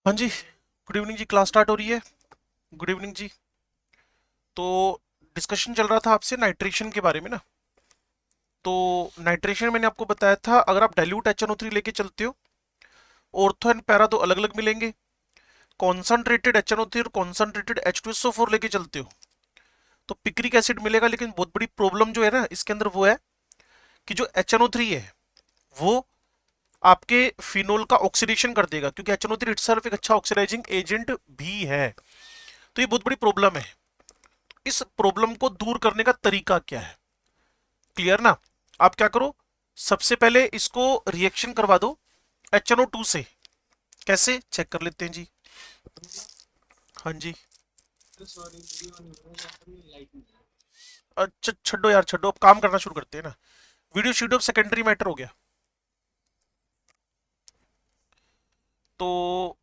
हाँ जी, good evening जी। Class start हो रही है। गुड इवनिंग जी। तो डिस्कशन चल रहा था आपसे नाइट्रेशन के बारे में ना। तो नाइट्रेशन मैंने आपको बताया था, अगर आप डाइल्यूट HNO3 लेके चलते हो, ऑर्थो एंड पैरा दो अलग अलग मिलेंगे। कॉन्सनट्रेटेड HNO3 और कॉन्सनट्रेटेड H2SO4 लेके चलते हो तो पिक्रिक एसिड मिलेगा। लेकिन बहुत बड़ी प्रॉब्लम जो है ना इसके अंदर वो है कि जो HNO3 है वो आपके फिनोल का ऑक्सीडेशन कर देगा, क्योंकि HNO3 इटसेल्फ एक अच्छा ऑक्सीडाइजिंग एजेंट भी है। तो ये बहुत बड़ी प्रॉब्लम है। इस प्रॉब्लम को दूर करने का तरीका क्या है? क्लियर ना? आप क्या करो, सबसे पहले इसको रिएक्शन करवा दो HNO2 से। कैसे चेक कर लेते हैं जी। हाँ जी। अच्छा छड्डो यार छड्डो, अब काम करना शुरू करते हैं ना। वीडियो शीडियो सेकेंडरी मैटर हो गया। तो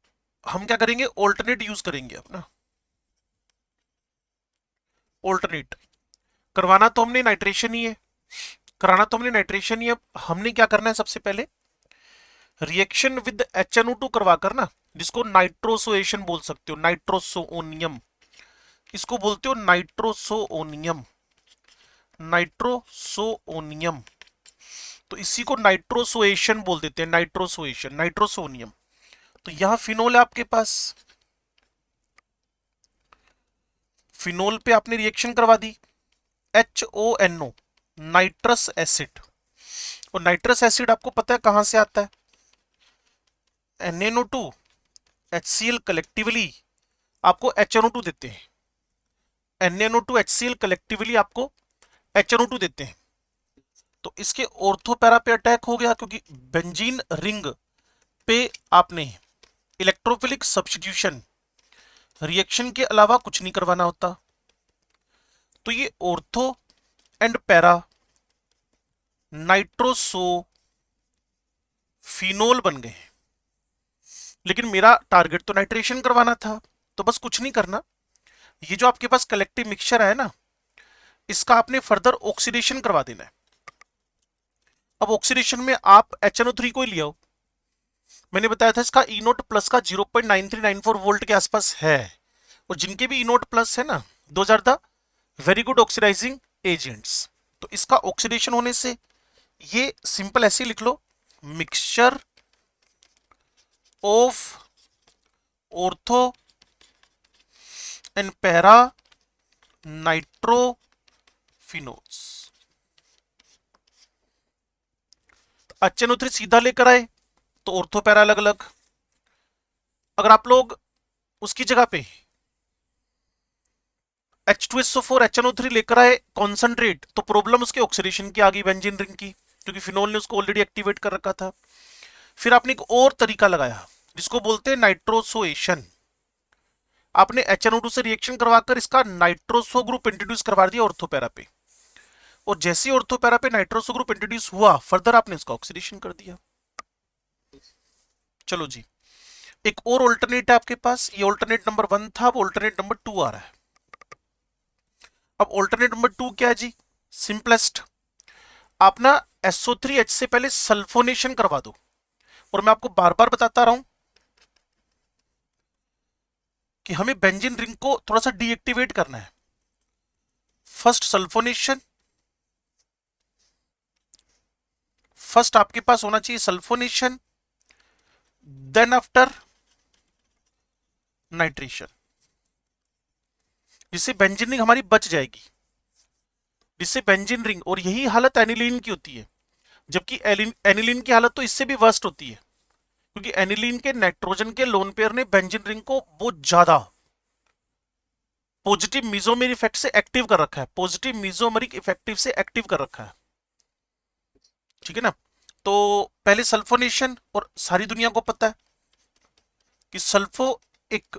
हम क्या करेंगे, ऑल्टरनेट यूज करेंगे अपना। ऑल्टरनेट करवाना तो हमने नाइट्रेशन ही है, कराना तो हमने नाइट्रेशन ही है। अब हमने क्या करना है, सबसे पहले रिएक्शन विद HNO2 करवाकर ना, जिसको नाइट्रोसोएशन बोल सकते हो, नाइट्रोसोनियम इसको बोलते हो, नाइट्रोसोनियम। नाइट्रोसोनियम, तो इसी को नाइट्रोसोएशन बोल देते हैं, नाइट्रोसोएशन, नाइट्रोसोनियम। तो यहां फिनोल है आपके पास। फिनोल पे आपने रिएक्शन करवा दी, HONO, नाइट्रस एसिड। और नाइट्रस एसिड आपको पता है कहां से आता है? NaNO2 HCl कलेक्टिवली आपको HNO2 देते हैं। NaNO2 HCl कलेक्टिवली आपको HNO2 देते हैं। तो इसके ऑर्थो पैरा पे अटैक हो गया, क्योंकि बेंजीन रिंग पे आपने इलेक्ट्रोफिलिक सब्स्टिट्यूशन रिएक्शन के अलावा कुछ नहीं करवाना होता। तो ये ortho and para nitroso phenol बन गए। लेकिन मेरा टारगेट तो नाइट्रेशन करवाना था, तो बस कुछ नहीं करना। ये जो आपके पास कलेक्टिव मिक्सचर है ना, इसका आपने फर्दर ऑक्सीडेशन करवा देना है। अब ऑक्सीडेशन में आप HNO3 को ही लिया हो। मैंने बताया था इसका ई नोट प्लस का 0.9394 वोल्ट के आसपास है। और जिनके भी ई नोट प्लस है ना, those are the very good oxidising agents. तो इसका ऑक्सीडेशन होने से ये सिंपल ऐसे लिख लो, mixture of ortho and para nitrophenols. HNO3 सीधा लेकर आए तो ऑर्थो पैरा अलग अलग। अगर आप लोग उसकी जगह पे H2SO4 HNO3 लेकर आए कॉन्सेंट्रेट, तो प्रॉब्लम उसके ऑक्सीडेशन की आ गई, बेंजीन रिंग की, क्योंकि फिनोल ने उसको ऑलरेडी एक्टिवेट कर रखा था। फिर आपने एक और तरीका लगाया जिसको बोलते हैं नाइट्रोसोएशन। आपने HNO2 से रिएक्शन करवाकर इसका नाइट्रोसो ग्रुप इंट्रोड्यूस करवा दिया ऑर्थोपैरा पे। और जैसे ही ऑर्थोपैरा पे नाइट्रोसो ग्रुप इंट्रोड्यूस हुआ, फर्दर आपने इसका ऑक्सीडेशन कर दिया। चलो जी, एक और ऑल्टरनेट है आपके पास। ये ऑल्टरनेट नंबर 1 था, अब ऑल्टरनेट नंबर 2 आ रहा है। अब ऑल्टरनेट नंबर 2 क्या है जी? सिंपलेस्ट, आप ना SO3H से पहले सल्फोनेशन करवा दो। और मैं आपको बार बार बताता रहा हूं कि हमें बेंजीन रिंग को थोड़ा सा डीएक्टिवेट करना है। फर्स्ट सल्फोनेशन, फर्स्ट आपके पास होना चाहिए सल्फोनेशन, देन आफ्टर नाइट्रेशन, जिससे बेंजीन रिंग हमारी बच जाएगी। जिससे बेंजीन रिंग, और यही हालत एनिलीन की होती है, जबकि एनिलीन की हालत तो इससे भी वर्स्ट होती है, क्योंकि एनिलीन के नाइट्रोजन के लोन पेयर ने बेंजीन रिंग को बहुत ज्यादा पॉजिटिव मीजोमेर इफेक्ट से एक्टिव कर रखा है, पॉजिटिव मीजोमेरिक इफेक्टिव से एक्टिव कर रखा है। ठीक है ना? तो पहले सल्फोनेशन, और सारी दुनिया को पता है कि सल्फो एक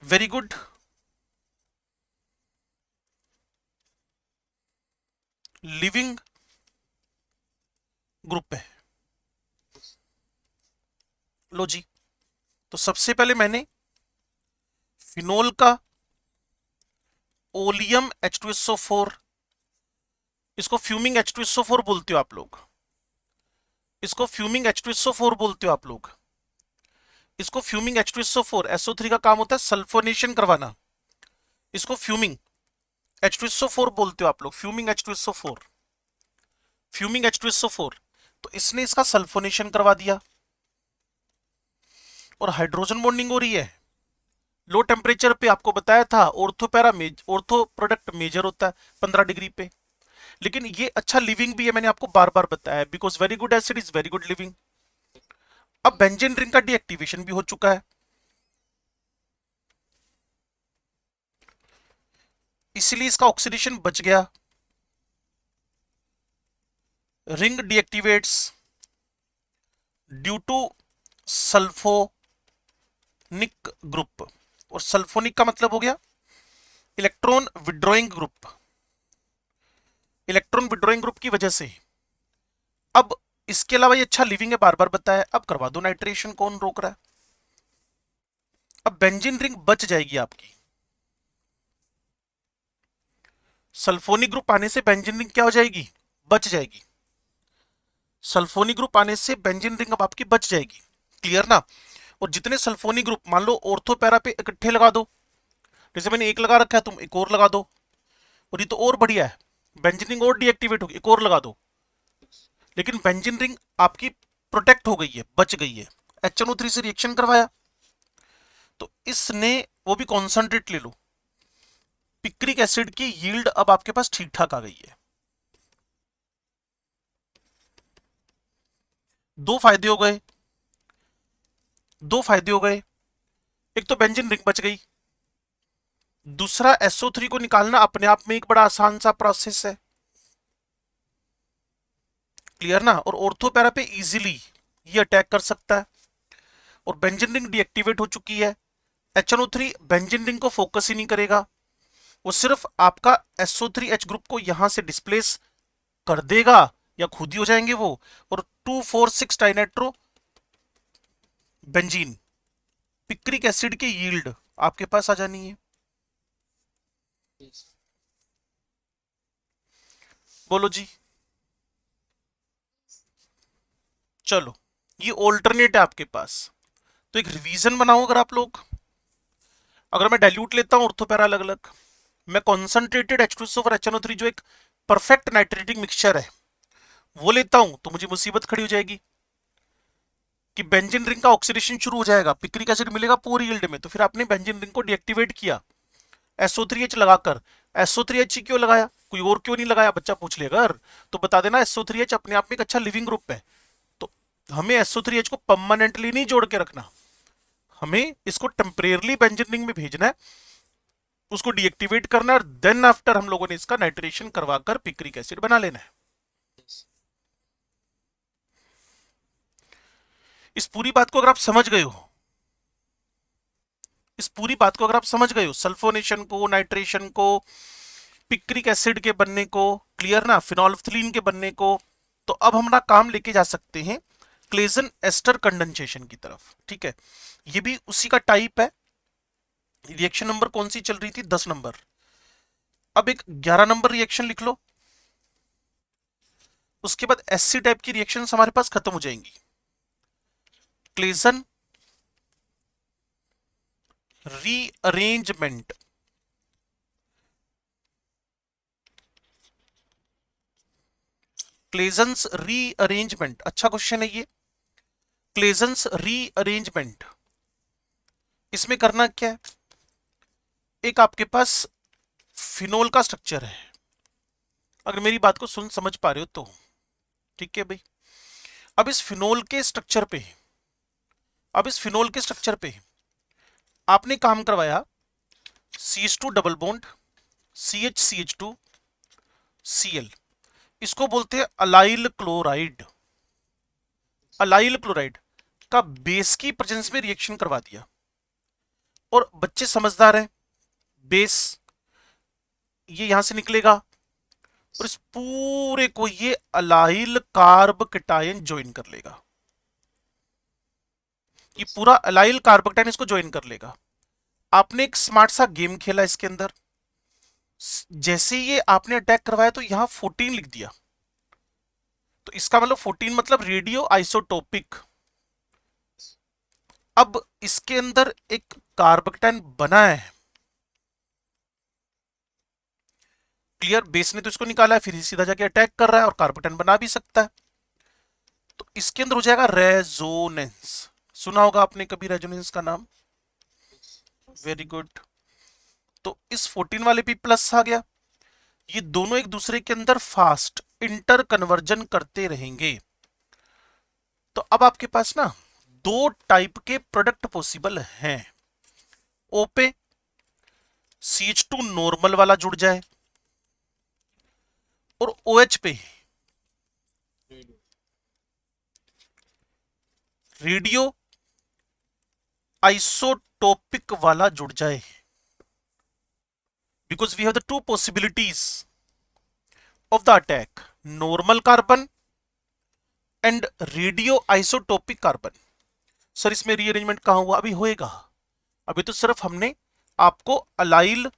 वेरी गुड लिविंग ग्रुप है। लो जी, तो सबसे पहले मैंने फिनोल का ओलियम H2SO4, इसको फ्यूमिंग H2SO4 बोलते हो आप लोग, इसको फ्यूमिंग H2SO4 बोलते हो आप लोग। इसको फ्यूमिंग H2SO4 SO3 का काम होता है सल्फोनेशन करवाना, इसको फ्यूमिंग H2SO4 बोलते हो आप लोग, फ्यूमिंग H2SO4, फ्यूमिंग H2SO4। तो इसने इसका सल्फोनेशन करवा दिया और हाइड्रोजन बॉन्डिंग हो रही है। लो टेम्परेचर पे आपको बताया था ऑर्थो प्रोडक्ट मेजर होता है 15 डिग्री पे, लेकिन ये अच्छा लिविंग भी है, मैंने आपको बार बार बताया, because very good acid is very good leaving. अब बेंजीन रिंग का डीएक्टिवेशन भी हो चुका है, इसलिए इसका ऑक्सीडेशन बच गया। Ring deactivates due to sulphonic group, और सल्फोनिक का मतलब हो गया electron withdrawing group, electron withdrawing group की वजह से। अब इसके अलावा ये अच्छा लिविंग है, बार बार बताया, अब करवा दो नाइट्रेशन, कौन रोक रहा है। अब बेंजीन रिंग बच जाएगी आपकी, सल्फोनिक ग्रुप आने से बेंजीन रिंग क्या हो जाएगी, बच जाएगी। सल्फोनिक ग्रुप आने से बेंजीन रिंग अब आपकी बच जाएगी, क्लियर ना। और जितने सल्फोनिक ग्रुप मान लो ऑर्थो पैरा पे इकट्ठे लगा दो, जैसे मैंने एक लगा रखा है, तुम एक और लगा दो, और ये तो और बढ़िया है, बेंजीन रिंग और डीएक्टिवेट होगी, एक और लगा दो, लेकिन बेंजीन रिंग आपकी प्रोटेक्ट हो गई है, बच गई है। HNO3 से रिएक्शन करवाया तो इसने, वो भी कॉन्सेंट्रेट ले लो, पिक्रिक एसिड की यील्ड अब आपके पास ठीक ठाक आ गई है। दो फायदे हो गए, दो फायदे हो गए, एक तो बेंजीन रिंग बच गई, दूसरा SO3 को निकालना अपने आप में एक बड़ा आसान सा प्रोसेस है, क्लियर ना। और ऑर्थो पैरा पे इजीली ये अटैक कर सकता है, और बेंजीन रिंग डीएक्टिवेट हो चुकी है। HNO3 बेंजीन रिंग को फोकस ही नहीं करेगा, वो सिर्फ आपका SO3H ग्रुप को यहां से डिस्प्लेस कर देगा, या खुद ही हो जाएंगे वो, और 2,4,6 डाइनाइट्रो बेंजीन पिक्रिक एसिड की यील्ड आपके पास आ जानी है। बोलो जी। चलो, ये ऑल्टरनेट है आपके पास, तो एक रिवीजन बनाओ अगर आप लोग। अगर मैं डाइल्यूट लेता हूं ऑर्थोपैरा अलग अलग, मैं कॉन्सेंट्रेटेड H2SO और HNO3 जो एक परफेक्ट नाइट्रेटिक मिक्सचर है वो लेता हूं, तो मुझे मुसीबत खड़ी हो जाएगी कि बेंजीन रिंग का ऑक्सीडेशन शुरू हो जाएगा, पिक्रिक एसिड मिलेगा पूरी यील्ड में, तो फिर आपने बेंजीन रिंग को डीएक्टिवेट किया SO3H लगाकर। SO3H ही क्यों लगाया, कोई और क्यों नहीं लगाया, बच्चा पूछ लेगा अगर, तो बता देना SO3H अपने आप में एक अच्छा लिविंग ग्रुप है, तो हमें SO3H को परमानेंटली नहीं जोड़ के रखना, हमें इसको टेम्परेरली बेंजीन रिंग में भेजना है, उसको डीएक्टिवेट करना है, और देन आफ्टर हम लोगों ने इसका नाइट्रेशन करवाकर पिक्रिक एसिड बना लेना है। इस पूरी बात को अगर आप समझ गए हो, इस पूरी बात को अगर आप समझ गए हो, सल्फोनेशन को, नाइट्रेशन को, पिक्रिक एसिड के बनने को, क्लियर ना, फिनोल्फ्थलीन के बनने को, तो अब हमारा काम लेके जा सकते हैं क्लेजन एस्टर कंडेंसेशन की तरफ, ठीक है। ये भी उसी का टाइप है। रिएक्शन नंबर कौन सी चल रही थी, 10 नंबर, अब एक 11 नंबर रिएक्शन लिख लो, उसके बाद एससी टाइप की रिएक्शन हमारे पास खत्म हो जाएंगी। क्लेजन रीअरेंजमेंट, क्लेजन्स रीअरेंजमेंट, अच्छा क्वेश्चन है ये। क्लेजन्स रीअरेंजमेंट, इसमें करना क्या है, एक आपके पास फिनोल का स्ट्रक्चर है, अगर मेरी बात को सुन समझ पा रहे हो तो, ठीक है भाई। अब इस फिनोल के स्ट्रक्चर पे, अब इस फिनोल के स्ट्रक्चर पे आपने काम करवाया CH2 double bond CH Cl, इसको बोलते हैं अलाइल क्लोराइड। अलाइल क्लोराइड का बेस की प्रेजेंस में रिएक्शन करवा दिया, और बच्चे समझदार हैं, बेस ये यहां से निकलेगा, और इस पूरे को ये अलाइल कार्ब कैटायन ज्वाइन कर लेगा, ये पूरा अलाइल कार्ब कैटायन इसको ज्वाइन कर लेगा। आपने एक स्मार्ट सा गेम खेला इसके अंदर, जैसे ये आपने अटैक करवाया तो यहां 14 लिख दिया, तो इसका मतलब 14 मतलब रेडियो आइसोटोपिक, अब इसके अंदर एक कार्बोकेटाइन बना है, क्लियर, बेस ने तो इसको निकाला है, फिर ये सीधा जाके अटैक कर रहा है और कार्बोकेटाइन बना भी सकता है। तो इसके अंदर हो जाएगा रेजोनेंस। सुना होगा आपने कभी रेजोनेंस का नाम, वेरी गुड। तो इस 14 वाले भी प्लस आ गया, ये दोनों एक दूसरे के अंदर फास्ट इंटर कन्वर्जन करते रहेंगे। तो अब आपके पास ना दो टाइप के प्रोडक्ट पॉसिबल हैं। ओ पे CH2 नॉर्मल वाला जुड़ जाए और OH पे रेडियो आइसोटोपिक वाला जुड़ जाए, because we have the two possibilities of the attack, normal carbon and radio isotopic carbon. Sir इसमें रीअरेंजमेंट कहां हुआ, अभी होएगा, अभी तो सिर्फ हमने आपको अलाइल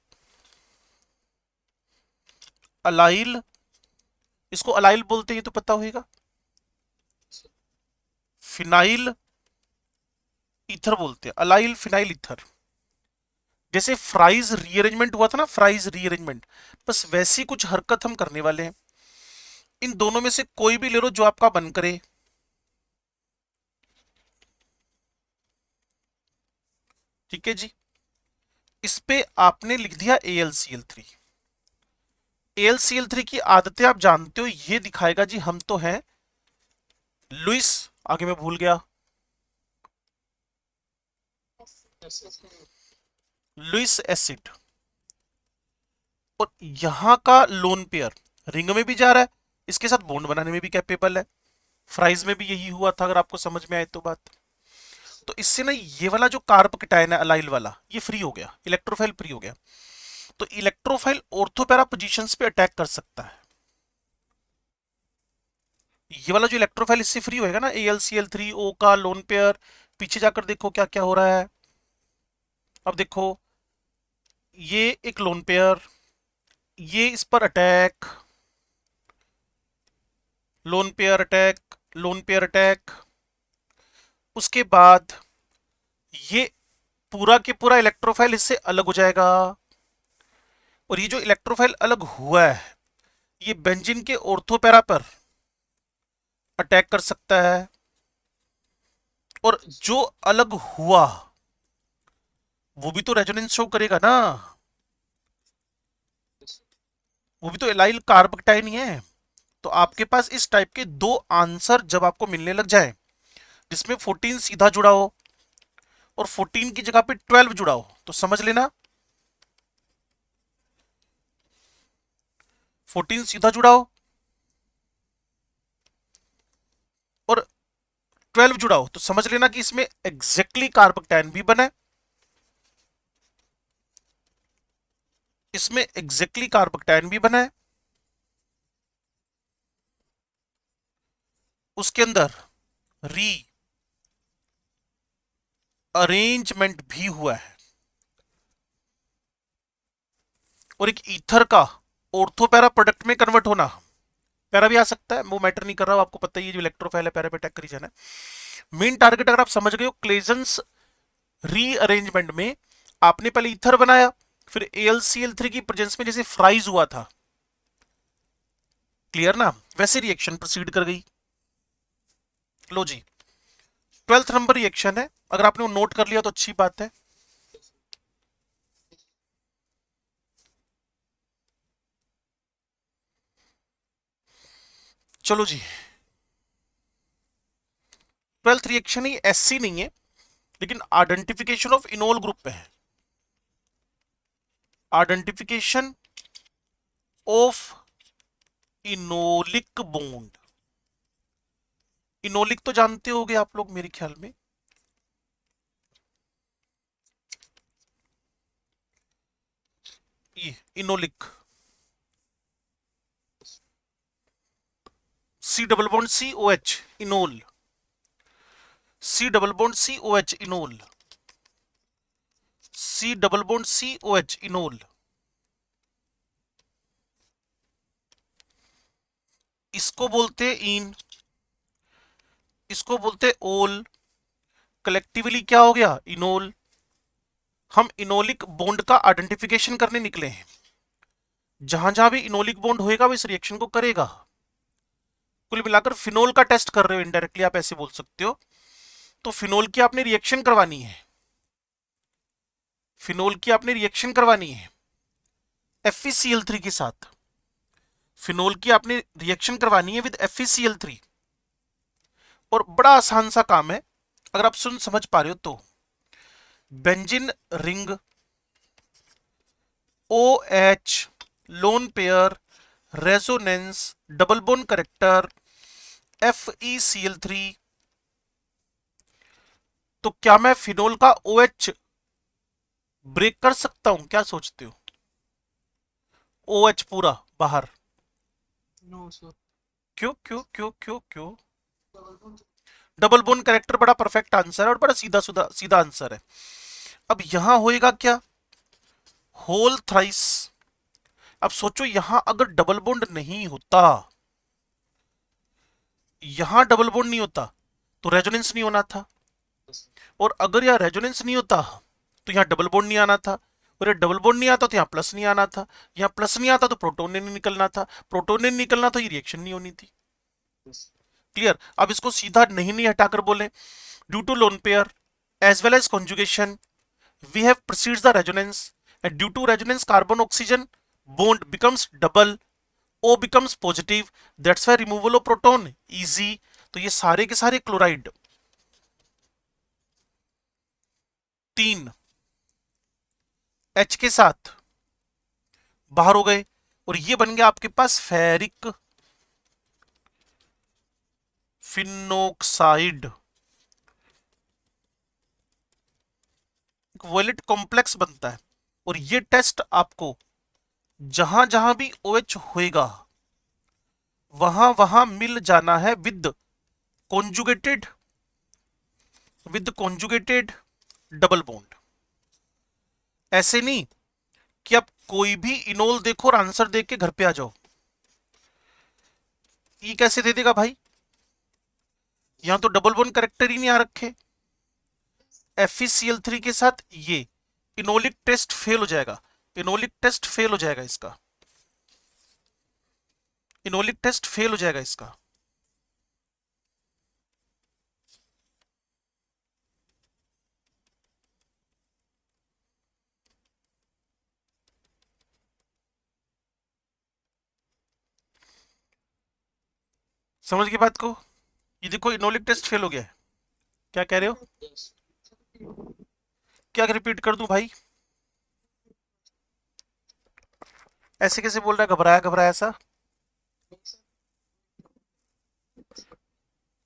अलाइल इसको अलाइल बोलते हैं तो पता होगा, फिनाइल ईथर बोलते हैं, अलाइल फिनाइल ईथर। जैसे फ्राइज रीअरेंजमेंट हुआ था ना, फ्राइज रीअरेंजमेंट, बस वैसी कुछ हरकत हम करने वाले हैं। इन दोनों में से कोई भी ले लो जो आपका मन करे, ठीक है जी। इस पे आपने लिख दिया AlCl3। AlCl3 की आदतें आप जानते हो, ये दिखाएगा जी हम तो हैं लुइस, आगे मैं भूल गया, लुइस एसिड। और यहां का लोन पेयर रिंग में भी जा रहा है, इसके साथ बॉन्ड बनाने में भी कैपेबल है। फ्राइज में भी यही हुआ था, अगर आपको समझ में आए तो बात। तो इससे ना ये वाला जो कार्ब कटायन है अलाइल वाला, ये फ्री हो गया, इलेक्ट्रोफाइल फ्री हो गया। तो इलेक्ट्रोफाइल ऑर्थोपैरा पोजीशंस पे अटैक कर सकता है। ये वाला जो इलेक्ट्रोफाइल इससे फ्री होएगा ना, AlCl3O का लोन पेयर, पीछे जाकर देखो क्या क्या हो रहा है। अब देखो ये एक लोन पेयर, ये इस पर attack, lone pair attack, lone pair attack. उसके बाद ये पूरा के पूरा इलेक्ट्रोफाइल इससे अलग हो जाएगा, और ये जो इलेक्ट्रोफाइल अलग हुआ है ये बेंजीन के ऑर्थोपैरा पर अटैक कर सकता है। और जो अलग हुआ वो भी तो रेजोनेंस शो करेगा ना, वो भी तो एलाइल कार्बोकेटाइन ही है। तो आपके पास इस टाइप के दो आंसर जब आपको मिलने लग जाए, जिसमें 14 सीधा जुड़ा हो और 14 की जगह पे 12 जुड़ा हो, तो समझ लेना 14 सीधा जुड़ा हो और 12 जुड़ा हो, तो समझ लेना कि इसमें एग्जैक्टली कार्बोकेटाइन भी बना है, इसमें एग्जैक्टली कार्बोकेटाइन भी बना है, उसके अंदर री अरेंजमेंट भी हुआ है, और एक ईथर का ऑर्थोपैरा प्रोडक्ट में कन्वर्ट होना, पैरा भी आ सकता है, वो मैटर नहीं कर रहा, आपको पता ही है जो इलेक्ट्रोफाइल है पैरा पे अटैक करी जाना है। मेन टारगेट अगर आप समझ गए हो, क्लेजन्स रीअरेंजमेंट में आपने पहले ईथर बनाया, फिर AlCl3 की प्रेजेंस में जैसे फ्राइज हुआ था, क्लियर ना, वैसे रिएक्शन प्रोसीड कर गई। लो जी 12th नंबर रिएक्शन है, अगर आपने वो नोट कर लिया तो अच्छी बात है। चलो जी 12th रिएक्शन ही ऐसी नहीं है, लेकिन आइडेंटिफिकेशन ऑफ इनोल ग्रुप पे है, identification of enolic bond. Enolic तो जानते होगे आप लोग मेरे ख्याल में, ये enolic, C double bond COH enol, C double bond COH enol, C double bond COH enol. इसको बोलते इन, इसको बोलते ओल, कलेक्टिवली क्या हो गया, इनोल। हम इनोलिक बॉन्ड का आइडेंटिफिकेशन करने निकले हैं। जहां जहां भी इनोलिक बॉन्ड होएगा वो इस रिएक्शन को करेगा। कुल मिलाकर फिनोल का टेस्ट कर रहे हो इनडायरेक्टली, आप ऐसे बोल सकते हो। तो फिनोल की आपने रिएक्शन करवानी है, फिनोल की आपने रिएक्शन करवानी है FeCl3 के साथ। फिनोल की आपने रिएक्शन करवानी है विद FeCl3। और बड़ा आसान सा काम है, अगर आप सुन समझ पा रहे हो तो। Benzene ring OH lone pair resonance double bond character FeCl3। तो क्या मैं फिनोल का OH ब्रेक कर सकता हूं, क्या सोचते हो? OH पूरा बाहर? No sir. क्यों क्यों क्यों क्यों क्यों? डबल बोन करेक्टर बड़ा परफेक्ट आंसर है और बड़ा सीधा सीधा सीधा आंसर है। अब यहां होएगा क्या, होल थ्राइस। अब सोचो यहां अगर डबल बॉन्ड नहीं होता, यहां डबल बॉन्ड नहीं होता तो रेजोनेंस नहीं होना था। और अगर यहाँ रेजोनेंस नहीं होता तो यहाँ डबल बॉन्ड नहीं आना था। और ये डबल बॉन्ड नहीं आता तो यहाँ प्लस नहीं आना था। यहाँ प्लस नहीं आता तो प्रोटोन ने नहीं निकलना था। प्रोटोन ने निकलना तो ये रिएक्शन नहीं होनी थी। क्लियर? अब इसको सीधा नहीं नहीं हटाकर बोले, due to lone pair as well as conjugation we have precedes the resonance, and due to resonance carbon oxygen bond becomes double, O becomes positive, that's why removal of proton easy। तो ये सारे के सारे chloride 3 H के साथ बाहर हो गए और ये बन गया आपके पास फेरिक फिनोक्साइड। वॉयलेट कॉम्प्लेक्स बनता है। और ये टेस्ट आपको जहां जहां भी OH होएगा वहां वहां मिल जाना है conjugated with conjugated double bond. ऐसे नहीं कि आप कोई भी इनोल देखो और आंसर देख के घर पे आ जाओ। ये कैसे दे देगा भाई, यहां तो डबल बॉन्ड करेक्टर ही नहीं आ रखे। FeCl3 के साथ ये इनोलिक टेस्ट फेल हो जाएगा, इनोलिक टेस्ट फेल हो जाएगा इसका, इनोलिक टेस्ट फेल हो जाएगा इसका। समझ गए बात को? ये देखो इनोलिक टेस्ट फेल हो गया है। क्या कह रहे हो? क्या रिपीट कर दूं भाई? ऐसे कैसे बोल रहा है, घबराया घबराया सा?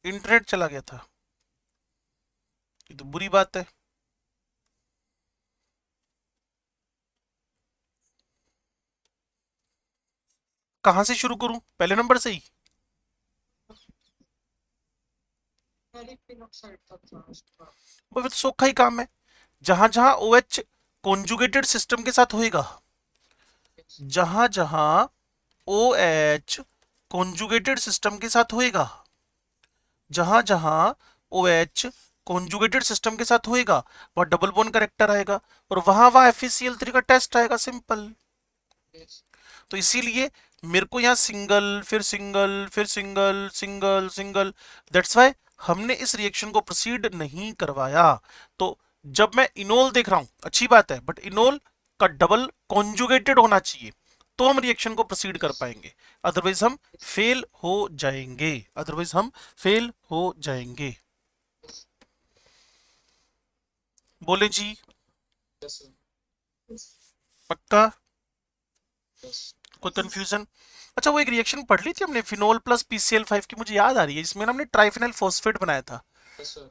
इंटरनेट चला गया था, ये तो बुरी बात है। कहां से शुरू करूं, पहले नंबर से ही? वो फिर तो सोखा ही काम है। जहां जहां OH कॉन्जुगेटेड सिस्टम के साथ होएगा, जहां जहां OH कॉन्जुगेटेड सिस्टम के साथ होएगा, जहां जहां OH कॉन्जुगेटेड सिस्टम के साथ होएगा वह डबल बॉन्ड करेक्टर आएगा और वहां वहां FeCl3 का टेस्ट आएगा, सिंपल। तो इसीलिए मेरे को यहाँ सिंगल फिर सिंगल फिर single single single, that's why हमने इस रिएक्शन को प्रोसीड नहीं करवाया। तो जब मैं इनोल देख रहा हूं अच्छी बात है, बट इनोल का डबल कॉन्जुगेटेड होना चाहिए तो हम रिएक्शन को प्रोसीड कर पाएंगे, अदरवाइज हम फेल हो जाएंगे, अदरवाइज हम फेल हो जाएंगे। बोले जी? पक्का? कोई कंफ्यूजन? अच्छा, वो एक रिएक्शन पढ़ ली थी हमने फिनोल प्लस PCl5 की, मुझे याद आ रही है, जिसमें हमने ट्राइफेनल फॉस्फेट बनाया था।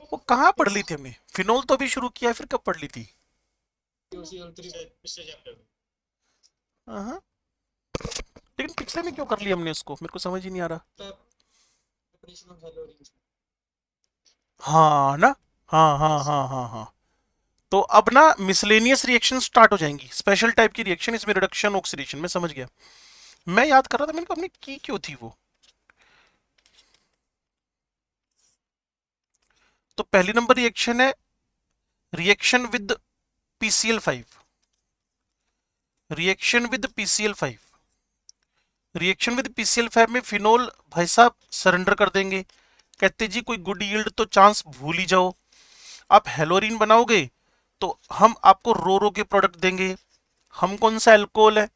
वो कहाँ पढ़ ली थी हमने? फिनोल तो अभी शुरू किया है, फिर कब पढ़ ली थी? हाँ, लेकिन पिछले में क्यों कर लिया हमने उसको, मेरे को समझ ही नहीं आ रहा। हाँ ना, हाँ हाँ हाँ हाँ हाँ। तो अब ना मिसलेनियस रिएक्शन स्टार्ट हो जाएंगी, स्पेशल टाइप की रिएक्शन, इसमें रिडक्शन ऑक्सीडेशन, मैं समझ गया। मैं याद कर रहा था मैंने कहा हमने की क्यों थी वो। तो पहली नंबर रिएक्शन है reaction with PCl5। Reaction with PCl5, reaction with PCl5 में फिनोल भाई साहब सरेंडर कर देंगे, कहते जी कोई गुड यील्ड तो चांस भूल ही जाओ। आप हेलोरीन बनाओगे तो हम आपको रो रो के प्रोडक्ट देंगे। हम कौन सा अल्कोहल है,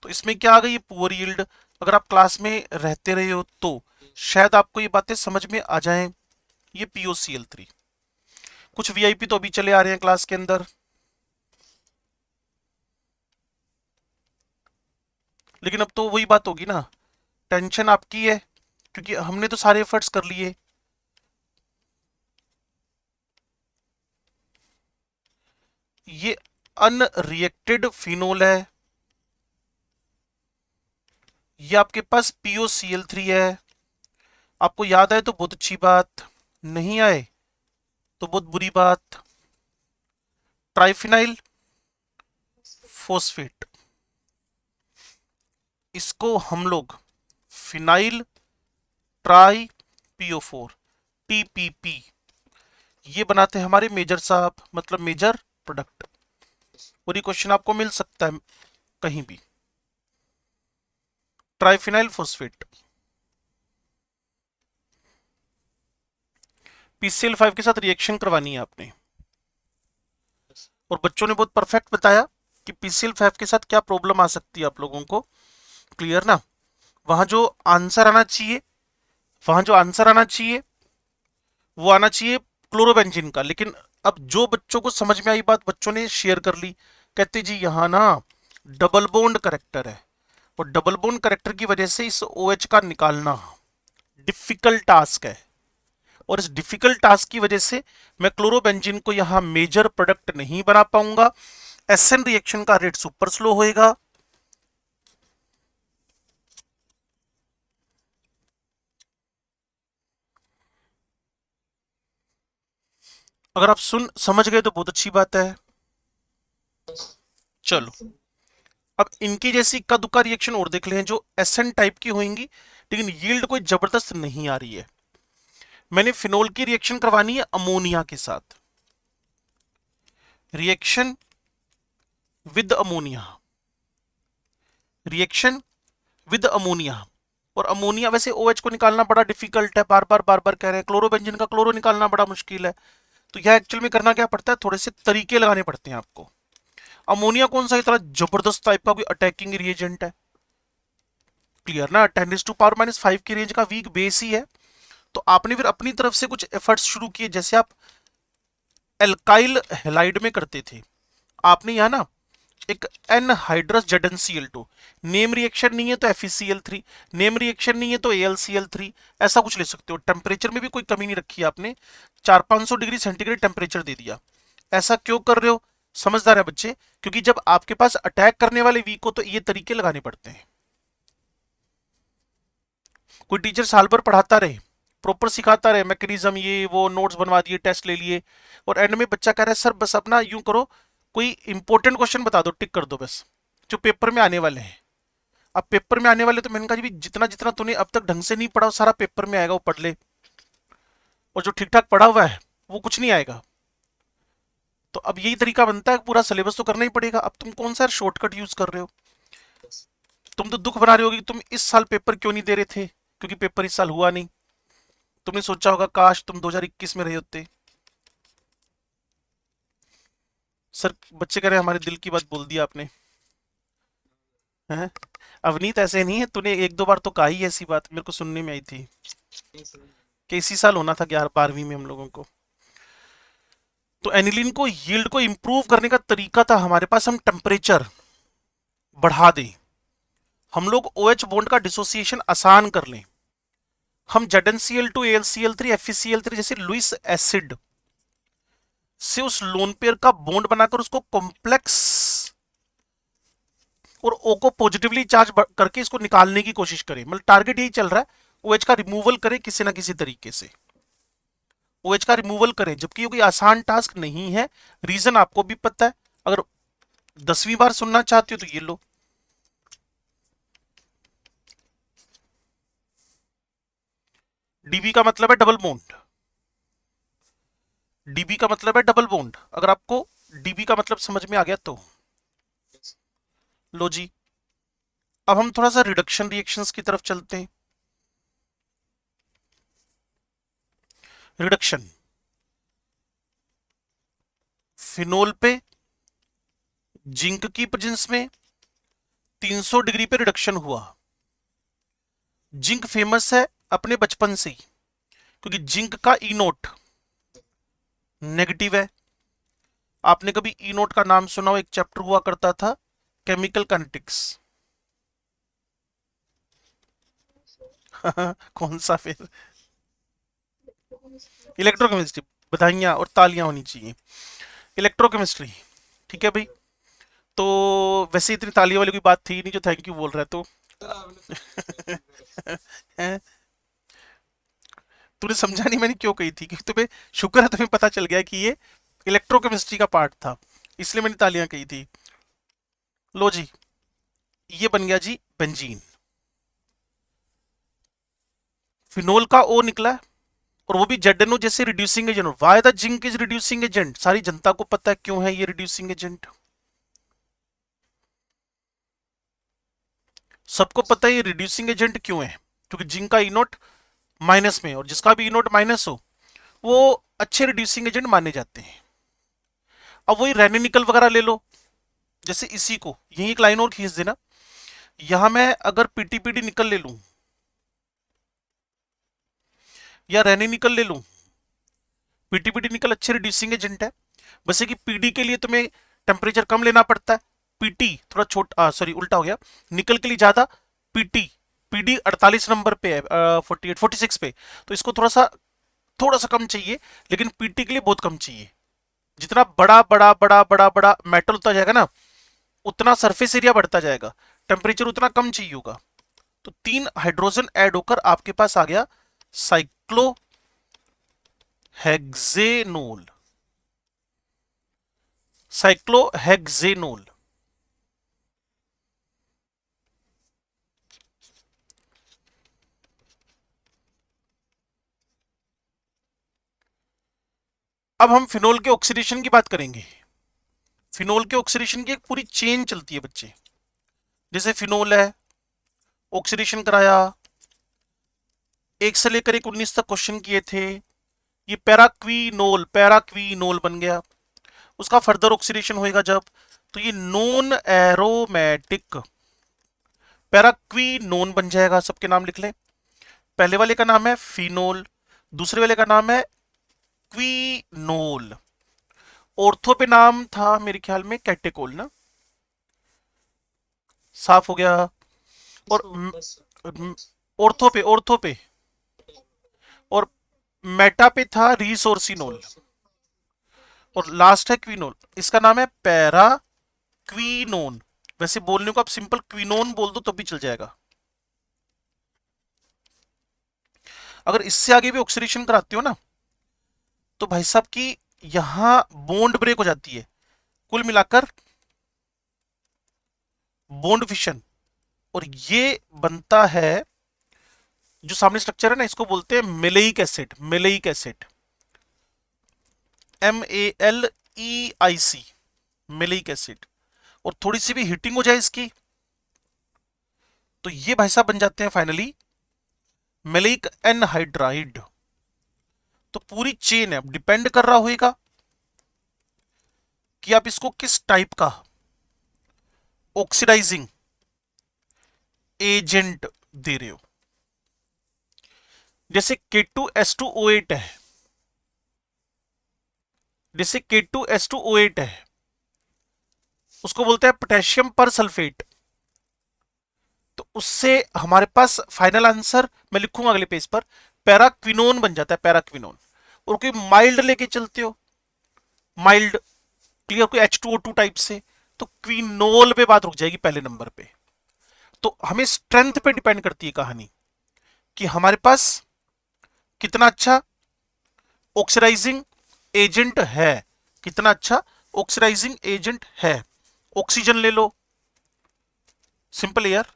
तो इसमें क्या आ गई, ये पुअर यील्ड। अगर आप क्लास में रहते रहे हो तो शायद आपको ये बातें समझ में आ जाएं। ये POCl3। कुछ वीआईपी तो अभी चले आ रहे हैं क्लास के अंदर, लेकिन अब तो वही बात होगी ना, टेंशन आपकी है क्योंकि हमने तो सारे एफर्ट्स कर लिए। ये अनरिएक्टेड फिनोल है, ये आपके पास POCl3 है। आपको याद आए तो बहुत अच्छी बात, नहीं आए तो बहुत बुरी बात। ट्राइफिनाइल फोस्फेट, इसको हम लोग फिनाइल ट्राई PO4 TPP ये बनाते हैं हमारे मेजर साहब, मतलब मेजर प्रोडक्ट। और ये क्वेश्चन आपको मिल सकता है कहीं भी। ट्राइफिनाइल फोस्फेट PCl5 के साथ रिएक्शन करवानी है आपने, और बच्चों ने बहुत परफेक्ट बताया कि PCl5 के साथ क्या प्रॉब्लम आ सकती है आप लोगों को। क्लियर ना, वहां जो आंसर आना चाहिए, वहां जो आंसर आना चाहिए वो आना चाहिए क्लोरोबेंजीन का। लेकिन अब जो बच्चों को समझ में आई बात बच्चों ने शेयर कर ली, कहते जी यहाँ ना डबल बॉन्ड करेक्टर है, और डबल बॉन्ड करेक्टर की वजह से इस OH का निकालना डिफिकल्ट टास्क है, और इस डिफिकल्ट टास्क की वजह से मैं क्लोरोबेंजीन को यहां मेजर प्रोडक्ट नहीं बना पाऊंगा। SN रिएक्शन का रेट सुपर स्लो होएगा। अगर आप सुन समझ गए तो बहुत अच्छी बात है। चलो, अब इनकी जैसी इक्का दुक्का रिएक्शन और देख लें जो SN टाइप की होंगी, लेकिन यील्ड कोई जबरदस्त नहीं आ रही है। मैंने फिनोल की रिएक्शन करवानी है अमोनिया के साथ, reaction with ammonia, reaction with ammonia. और अमोनिया वैसे OH को निकालना बड़ा डिफिकल्ट है, बार बार कह रहे हैं। क्लोरोबेंजीन का क्लोरो निकालना बड़ा मुश्किल है। तो यह एक्चुअल में करना क्या पड़ता है, थोड़े से तरीके लगाने पड़ते हैं आपको। अमोनिया कौन सा इतना जबरदस्त टाइप का कोई अटैकिंग रिएजेंट है, क्लियर ना, 10⁻⁻5 की रेंज का वीक बेस ही है। तो आपने फिर अपनी तरफ से कुछ एफर्ट्स शुरू किए, जैसे आप एल्काइल हेलाइड में करते थे। आपने यहाँ ना एक एनहाइड्रस ZnCl2, नेम रिएक्शन नहीं है तो FeCl3, नेम रिएक्शन नहीं है तो AlCl3, ऐसा कुछ ले सकते हो। टेम्परेचर में भी कोई कमी नहीं रखी आपने, 400-500 डिग्री सेंटीग्रेड टेम्परेचर दे दिया। ऐसा क्यों कर रहे हो, समझदार है बच्चे, क्योंकि जब आपके पास अटैक करने वाले वीक हो तो ये तरीके लगाने पड़ते हैं। कोई टीचर साल भर पढ़ाता रहे, प्रॉपर सिखाता रहे, मैकेनिज्म ये वो, नोट्स बनवा दिए, टेस्ट ले लिए, और एंड में बच्चा कह रहा है सर बस अपना यूं करो, कोई इंपॉर्टेंट क्वेश्चन बता दो, टिक कर दो बस, जो पेपर में आने वाले हैं। अब पेपर में आने वाले तो मैंने कहा जी जितना जितना तूने अब तक ढंग से नहीं पढ़ा सारा पेपर में आएगा, वो पढ़ ले, और जो ठीक ठाक पढ़ा हुआ है वो कुछ नहीं आएगा। तो अब यही तरीका बनता है, पूरा सिलेबस तो करना ही पड़ेगा। अब तुम कौन सा शॉर्टकट यूज कर रहे हो, तुम तो दुख बना रहे होगे कि तुम इस साल पेपर क्यों नहीं दे रहे थे, क्योंकि पेपर इस साल हुआ नहीं। तुमने सोचा होगा काश तुम 2021 में रहे होते। सर बच्चे कह रहे हैं हमारे दिल की बात बोल दी आपने, हैं? अवनीत ऐसे नहीं है, तूने एक दो बार तो कहा ही ऐसी बात, मेरे को सुनने में आई थी कि इसी साल होना था 11वीं में हम लोगों को। तो एनिलीन को यील्ड को इंप्रूव करने का तरीका था हमारे पास, हम टेम्परेचर बढ़ा दें, हम लोग OH बॉन्ड का डिसोसिएशन आसान कर लें, हम ZnCl2 AlCl3 FeCl3 जैसे लुईस एसिड से उस लोन पेयर का बॉन्ड बनाकर उसको कॉम्प्लेक्स और O को पॉजिटिवली चार्ज करके इसको निकालने की कोशिश करें। मतलब टारगेट यही चल रहा है, OH का रिमूवल करें किसी ना किसी तरीके से, OH का रिमूवल करें, जबकि ये कोई आसान टास्क नहीं है। रीजन आपको भी पता है, अगर 10वीं बार सुनना चाहते हो तो ये लो। DB का मतलब है डबल बॉन्ड, डीबी का मतलब है डबल बॉन्ड, अगर आपको डीबी का मतलब समझ में आ गया तो। लो जी, अब हम थोड़ा सा रिडक्शन रिएक्शंस की तरफ चलते हैं। रिडक्शन, फिनोल पे जिंक की प्रेजेंस में 300 डिग्री पे रिडक्शन हुआ। जिंक फेमस है अपने बचपन से ही, क्योंकि जिंक का ई नोट नेगेटिव है। आपने कभी ई नोट का नाम सुना हो? एक चैप्टर हुआ करता था, केमिकल काइनेटिक्स। कौन सा फिर? इलेक्ट्रोकेमिस्ट्री। बधाइयां और तालियां होनी चाहिए। इलेक्ट्रोकेमिस्ट्री, ठीक है भाई। तो वैसे इतनी तालियों वाली कोई बात थी नहीं जो थैंक यू बोल रहा है तो। सर आपने तो हैं? तूने समझा नहीं मैंने क्यों कही थी, क्योंकि तुम्हें शुक्र है तुम्हें पता चल गया कि ये इलेक्ट्रोकेमिस्ट्री का पार्ट था, इसलिए मैंने तालियां कही थी। लो जी, ये बन गया जी बेंजीन। फिनोल का ओ निकला है, और वो भी जेडएनओ जैसे reducing agent. Why the zinc is reducing agent? सारी जनता को पता है क्यों है ये रिड्यूसिंग एजेंट। सबको पता है ये रिड्यूसिंग एजेंट क्यों है, क्योंकि जिंक का ई नोट माइनस में, और जिसका भी ई नोट माइनस हो वो अच्छे रिड्यूसिंग एजेंट माने जाते हैं। अब वही रेनिनिकल वगैरह ले लो, जैसे इसी को यही एक लाइन और खींच देना। यहां मैं अगर पीटीपीडी निकल ले लूं या रेनिनिकल ले लूं, पीटीपीडी निकल अच्छे रिड्यूसिंग एजेंट है। वैसे कि पीडी के लिए तुम्हें टेम्परेचर कम लेना पड़ता है, पीटी थोड़ा छोटा, सॉरी उल्टा हो गया, निकल के लिए ज्यादा, पीटी पीडी 48 नंबर पे है, 48 46 पे, तो इसको थोड़ा सा कम चाहिए, लेकिन पीटी के लिए बहुत कम चाहिए। जितना बड़ा बड़ा बड़ा बड़ा बड़ा मेटल होता जाएगा ना, उतना सरफेस एरिया बढ़ता जाएगा, टेम्परेचर उतना कम चाहिए होगा। तो 3 हाइड्रोजन ऐड होकर आपके पास आ गया साइक्लोहेक्सेनोल। साइक्लोहेक्सेनोल। अब हम फिनोल के ऑक्सीडेशन की बात करेंगे। फिनोल के ऑक्सीडेशन की एक पूरी चेन चलती है बच्चे। जैसे फिनोल है, ऑक्सीडेशन कराया, 1 से लेकर 19 तक क्वेश्चन किए थे। ये पैराक्विनोल, पैराक्विनोल बन गया। उसका फर्दर ऑक्सीडेशन होएगा जब, तो ये नॉन एरोमेटिक पैराक्विनोन बन जाएगा। सबके नाम लिख लें। पहले वाले का नाम है फिनोल, दूसरे वाले का नाम है क्विनोल। ऑर्थो पे नाम था मेरे ख्याल में कैटेकोल ना। साफ हो गया। और इसको बस ऑर्थो पे और मेटा पे था रिसोर्सिनोल, रिसोर्स और लास्ट है क्विनोल। इसका नाम है पैरा क्विनोन। वैसे बोलने को आप सिंपल क्विनोन बोल दो तो भी चल जाएगा। अगर इससे आगे भी ऑक्सीडेशन कराते हो ना, तो भाई साहब की यहां बॉन्ड ब्रेक हो जाती है। कुल मिलाकर बॉन्ड फिशन, और ये बनता है, जो सामने स्ट्रक्चर है ना, इसको बोलते हैं maleic acid. Maleic acid, MALEIC, maleic acid. और थोड़ी सी भी हीटिंग हो जाए इसकी, तो ये भाई साहब बन जाते हैं फाइनली मेलेइक एनहाइड्राइड। तो पूरी चेन है, डिपेंड कर रहा होगा कि आप इसको किस टाइप का ऑक्सीडाइजिंग एजेंट दे रहे हो। जैसे K2S2O8 है, जैसे K2S2O8 है, उसको बोलते हैं पोटेशियम पर सल्फेट। तो उससे हमारे पास फाइनल आंसर मैं लिखूंगा अगले पेज पर, पैराक्विनोन बन जाता है, पैराक्विनोन। और कोई माइल्ड लेके चलते हो, माइल्ड क्लियर, कोई H2O2 टाइप से, तो क्विनोल पे बात रुक जाएगी पहले नंबर पे। तो हमें स्ट्रेंथ पे डिपेंड करती है कहानी, कि हमारे पास कितना अच्छा ऑक्सीडाइजिंग एजेंट है, कितना अच्छा ऑक्सीडाइजिंग एजेंट है। ऑक्सीजन ले लो, सिंपल एयर,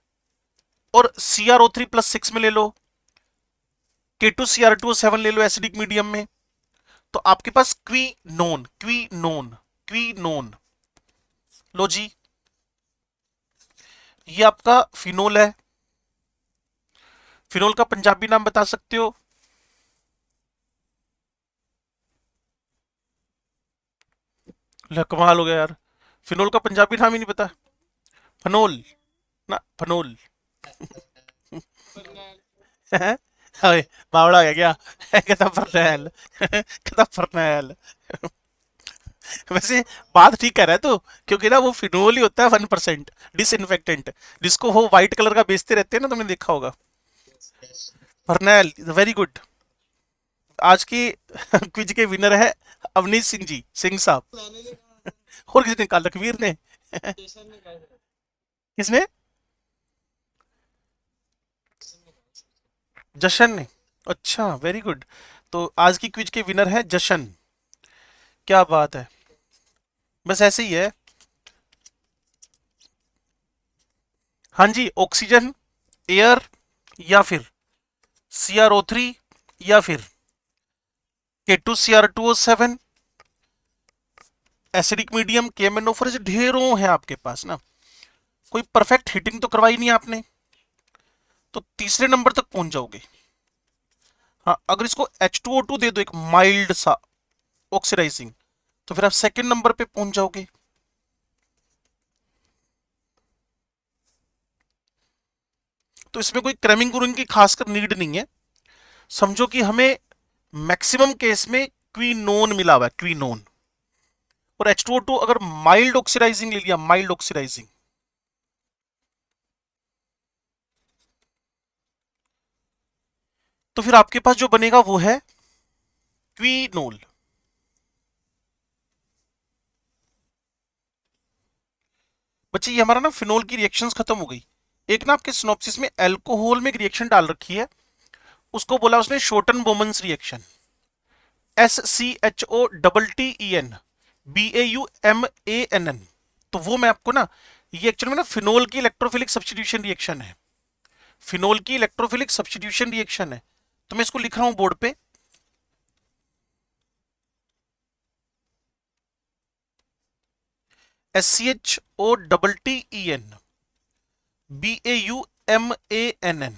और CrO3+6 में ले लो, K2Cr2O7 ले लो एसिडिक मीडियम में, तो आपके पास क्वीनोन, क्वीनोन, क्वीनोन। लो जी, ये आपका फिनोल है। फिनोल का पंजाबी नाम बता सकते हो? ले कमाल हो गया यार, फिनोल का पंजाबी नाम ही नहीं पता। फनोल ना, फनोल। फरनैल। हाय, बावड़ा है क्या? कहता फरनैल, कहता फरनैल। वैसे बात ठीक कह रहा है तू, क्योंकि ना वो फिनोल ही होता है 1% डिसइंफेक्टेंट, जिसको वो व्हाइट कलर का बेचते रहते हैं ना, तुमने देखा होगा। Phenyl, very good. आज की क्विज के विनर है अवनीश सिंह जी, सिंह साहब। मैंने नहीं कहा, और किसने निकाल, रघुवीर ने? जशन ने कहा था। किसने? जशन ने कहा था। जशन ने। अच्छा, वेरी गुड। तो आज की क्विज के विनर है जशन। क्या बात है। बस ऐसे ही है। हाँ जी, ऑक्सीजन, एयर, या फिर CrO3, या फिर K2Cr2O7, एसिडिक मीडियम, KMnO4, ऐसे ढेरों हैं आपके पास ना। कोई परफेक्ट हिटिंग तो करवाई नहीं आपने, तो तीसरे नंबर तक पहुंच जाओगे। हाँ, अगर इसको H2O2 दे दो एक माइल्ड सा ऑक्सीडाइजिंग, तो फिर आप सेकंड नंबर पे पहुंच जाओगे। तो इसमें कोई क्रैमिंग क्रूइंग की खासकर नीड नहीं है। समझो कि हमें मैक्सिमम केस में क्वीनोन मिला हुआ है, क्वीनोन। और H2O2 अगर माइल्ड ऑक्सीडाइजिंग ले लिया, माइल्ड ऑक्सीडाइजिंग, तो फिर आपके पास जो बनेगा वो है क्वीनोल। बच्चे, ये हमारा ना फिनोल की रिएक्शंस खत्म हो गई। एक ना आपके सिनॉप्सिस में अल्कोहल में एक रिएक्शन डाल रखी है, उसको बोला उसने shorten Bowman's reaction, SCHOTTEN BAUMANN। तो वो मैं आपको ना, ये एक्चुअली में ना फिनोल की इलेक्ट्रोफिलिक सब्स्टिट्यूशन रिएक्शन है। फिनोल की इलेक्ट्रोफिलिक सब्स्टिट्यूशन रिएक्शन है। तो मैं इसको लिख रहा हूं बोर्ड पे, SCHOTTEN BAUMANN,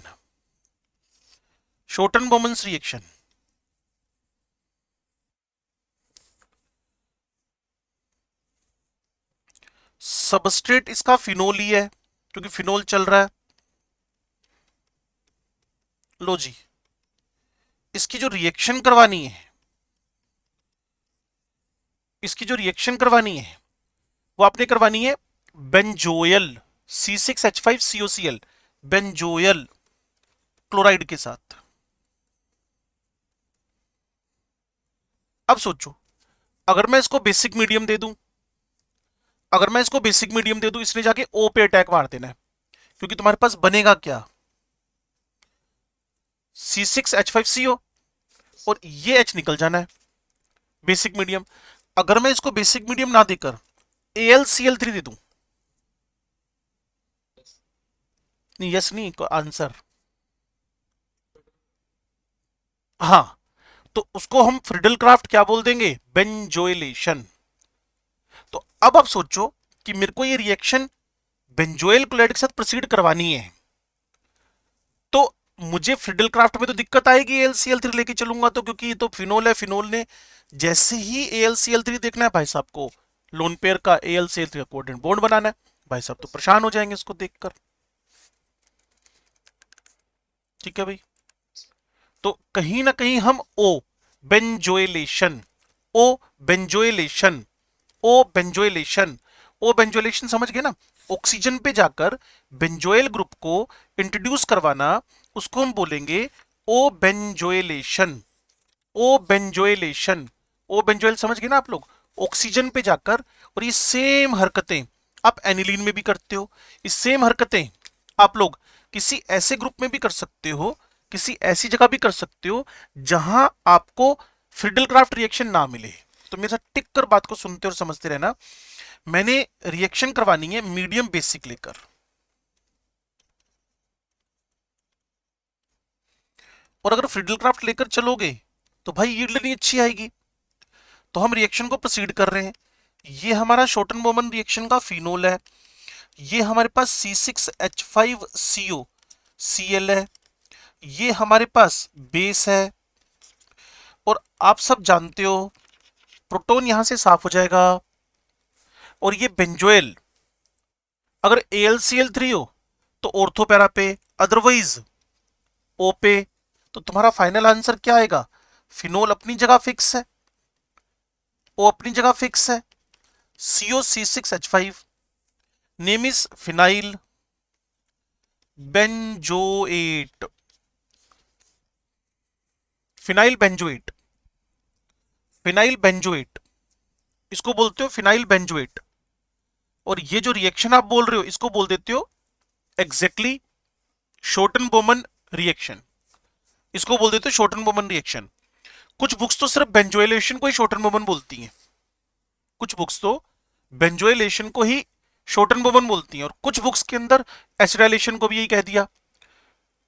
shorten Bowman's reaction. Substrate इसका फिनोल ही है, क्योंकि फिनोल चल रहा है। लो जी, इसकी जो रिएक्शन करवानी है, इसकी जो रिएक्शन करवानी है वो आपने करवानी है बेंजोयल C6H5COCl, बेंजोयल क्लोराइड के साथ। अब सोचो, अगर मैं इसको बेसिक मीडियम दे दूं, अगर मैं इसको बेसिक मीडियम दे दूं, इसने जाके O पे अटैक मार देना है, क्योंकि तुम्हारे पास बनेगा क्या, C6H5CO, और ये H निकल जाना है बेसिक मीडियम। अगर मैं इसको बेसिक मीडियम ना देकर AlCl3 दे दूं, नहीं यस नहीं आंसर, हाँ, तो उसको हम फ्रिडल क्राफ्ट क्या बोल देंगे, बेंजोइलेशन। तो अब आप सोचो कि मेरे को ये रिएक्शन बेंजोइल क्लोराइड के साथ प्रोसीड करवानी है, तो मुझे फ्रिडल क्राफ्ट में तो दिक्कत आएगी AlCl3 लेके चलूंगा तो, क्योंकि ये तो फिनोल है। फिनोल ने जैसे ही AlCl3 देखना है भाई साहब को, लोन पेयर का AlCl3 का कोवेलेंट बॉन्ड बनाना है, भाई साहब तो परेशान हो जाएंगे इसको देखकर। ठीक है भाई, तो कहीं ना कहीं हम बेंजोइलेशन, ओ बेंजोइलेशन, ओ बेंजोइलेशन समझ गए ना? ऑक्सीजन पे जाकर बेंजोइल ग्रुप को इंट्रोड्यूस करवाना, उसको हम बोलेंगे ओ बेंजोइलेशन, ओ बेंजोइलेशन। ओ बेंजोइल समझ गए ना आप लोग? ऑक्सीजन पे जाकर, और ये सेम हरकतें आप एनिलीन में भी करते हो, ये सेम हरकतें आप लोग किसी ऐसे ग्रुप में भी कर सकते हो, किसी ऐसी जगह भी कर सकते हो जहां आपको फ्रिडल क्राफ्ट रिएक्शन ना मिले। तो मेरे साथ टिक कर बात को सुनते और समझते रहना। मैंने रिएक्शन करवानी है मीडियम बेसिक लेकर, और अगर फ्रिडल क्राफ्ट लेकर चलोगे तो भाई यील्ड नहीं अच्छी आएगी। तो हम रिएक्शन को प्रोसीड कर रहे हैं। ये हमारा शॉर्टन बोमन रिएक्शन का फिनोल है, ये हमारे पास C6H5CO Cl है, ये हमारे पास बेस है। और आप सब जानते हो प्रोटॉन यहां से साफ हो जाएगा, और ये बेंजोइल अगर AlCl3 हो तो ऑर्थो पैरा पे, अदरवाइज ओ पे। तो तुम्हारा फाइनल आंसर क्या आएगा? फिनोल अपनी जगह फिक्स है, ओ अपनी जगह फिक्स है, COC6H5, name is phenyl benzoate, phenyl benzoate, phenyl benzoate, इसको बोलते हो फिनाइल बेंजोएट। और ये जो रिएक्शन आप बोल रहे हो इसको बोल देते हो एग्जैक्टली शॉर्टन बोमन रिएक्शन, इसको बोल देते हो शॉर्टन बोमन रिएक्शन। कुछ बुक्स तो सिर्फ बेंजोइलेशन को ही शॉर्टन बोमन बोलती हैं, कुछ बुक्स तो बेंजोइलेशन को ही शॉर्टन बोमन बोलती हैं, और कुछ बुक्स के अंदर एसिडाइलेशन को भी यही कह दिया,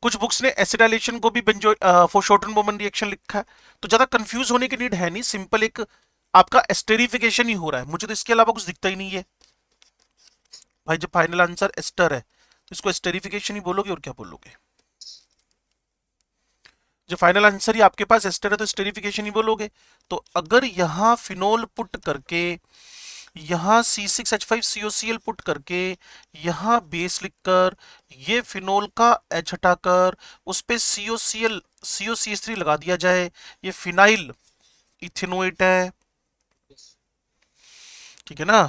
कुछ बुक्स ने एसिडाइलेशन को भी benzo for Schotten Baumann reaction लिखा है। तो ज्यादा कंफ्यूज होने की नीड है नहीं, सिंपल एक आपका एस्टेरिफिकेशन ही हो रहा है, मुझे तो इसके अलावा कुछ दिखता ही नहीं है भाई। जब फाइनल आंसर एस्टर है तो इसको एस्टेरिफिकेशन ही बोलोगे, और क्या बोलोगे? जो फाइनल आंसर ही आपके पास एस्टर है तो एस्टेरिफिकेशन ही बोलोगे। तो अगर यहां फिनोल पुट करके, यहां C6H5COCl पुट करके, यहां बेस लिखकर, ये फिनोल का H हटाकर उस पे COCl COCH3 लगा दिया जाए, ये फिनाइल इथेनोएट है, ठीक है ना,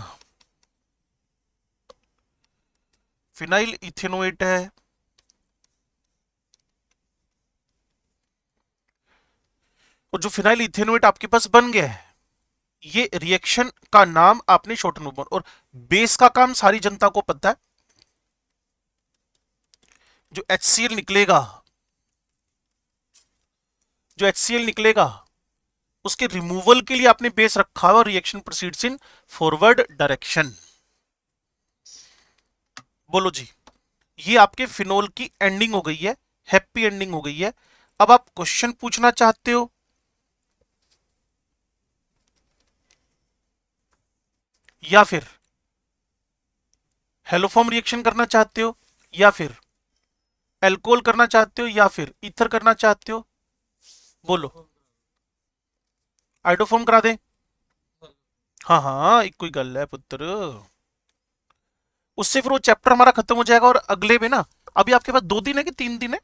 फिनाइल इथेनोएट है। और जो फिनाइल इथेनोएट आपके पास बन गया है, ये रिएक्शन का नाम आपने शॉर्टन बोमन, और बेस का काम सारी जनता को पता है। जो HCl निकलेगा, जो HCl निकलेगा उसके रिमूवल के लिए आपने बेस रखा हुआ, reaction proceeds in forward direction. बोलो जी, ये आपके फिनोल की एंडिंग हो गई है, हैप्पी एंडिंग हो गई है। अब आप क्वेश्चन पूछना चाहते हो, या फिर हेलोफॉर्म रिएक्शन करना चाहते हो, या फिर एल्कोहल करना चाहते हो, या फिर ईथर करना चाहते हो? बोलो। आइडोफॉर्म करा दें? हाँ हाँ, एक कोई गल है पुत्र, उससे फिर वो चैप्टर हमारा खत्म हो जाएगा। और अगले में ना, अभी आपके पास 2 दिन है कि 3 दिन है?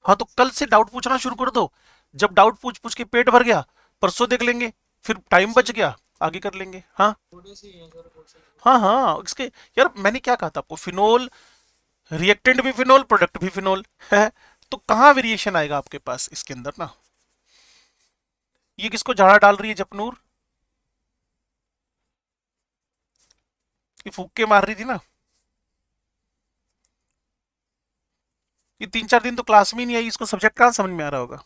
हाँ, तो कल से डाउट पूछना शुरू कर दो। जब डाउट पूछ पूछ के पेट भर गया, परसों देख लेंगे, फिर टाइम बच गया, आगे कर लेंगे। हाँ थोड़े से ही हैं सर क्वेश्चन। हाँ हाँ, इसके यार मैंने क्या कहा था आपको, फिनोल रिएक्टेंट भी फिनोल, प्रोडक्ट भी फिनोल है, तो कहाँ वेरिएशन आएगा आपके पास इसके अंदर ना? ये किसको झाड़ा डाल रही है जपनूर? ये फूक के मार रही थी ना। ये 3-4 दिन तो क्लास में ही नहीं आई, इसको सब्जेक्ट कहाँ समझ में आ रहा होगा?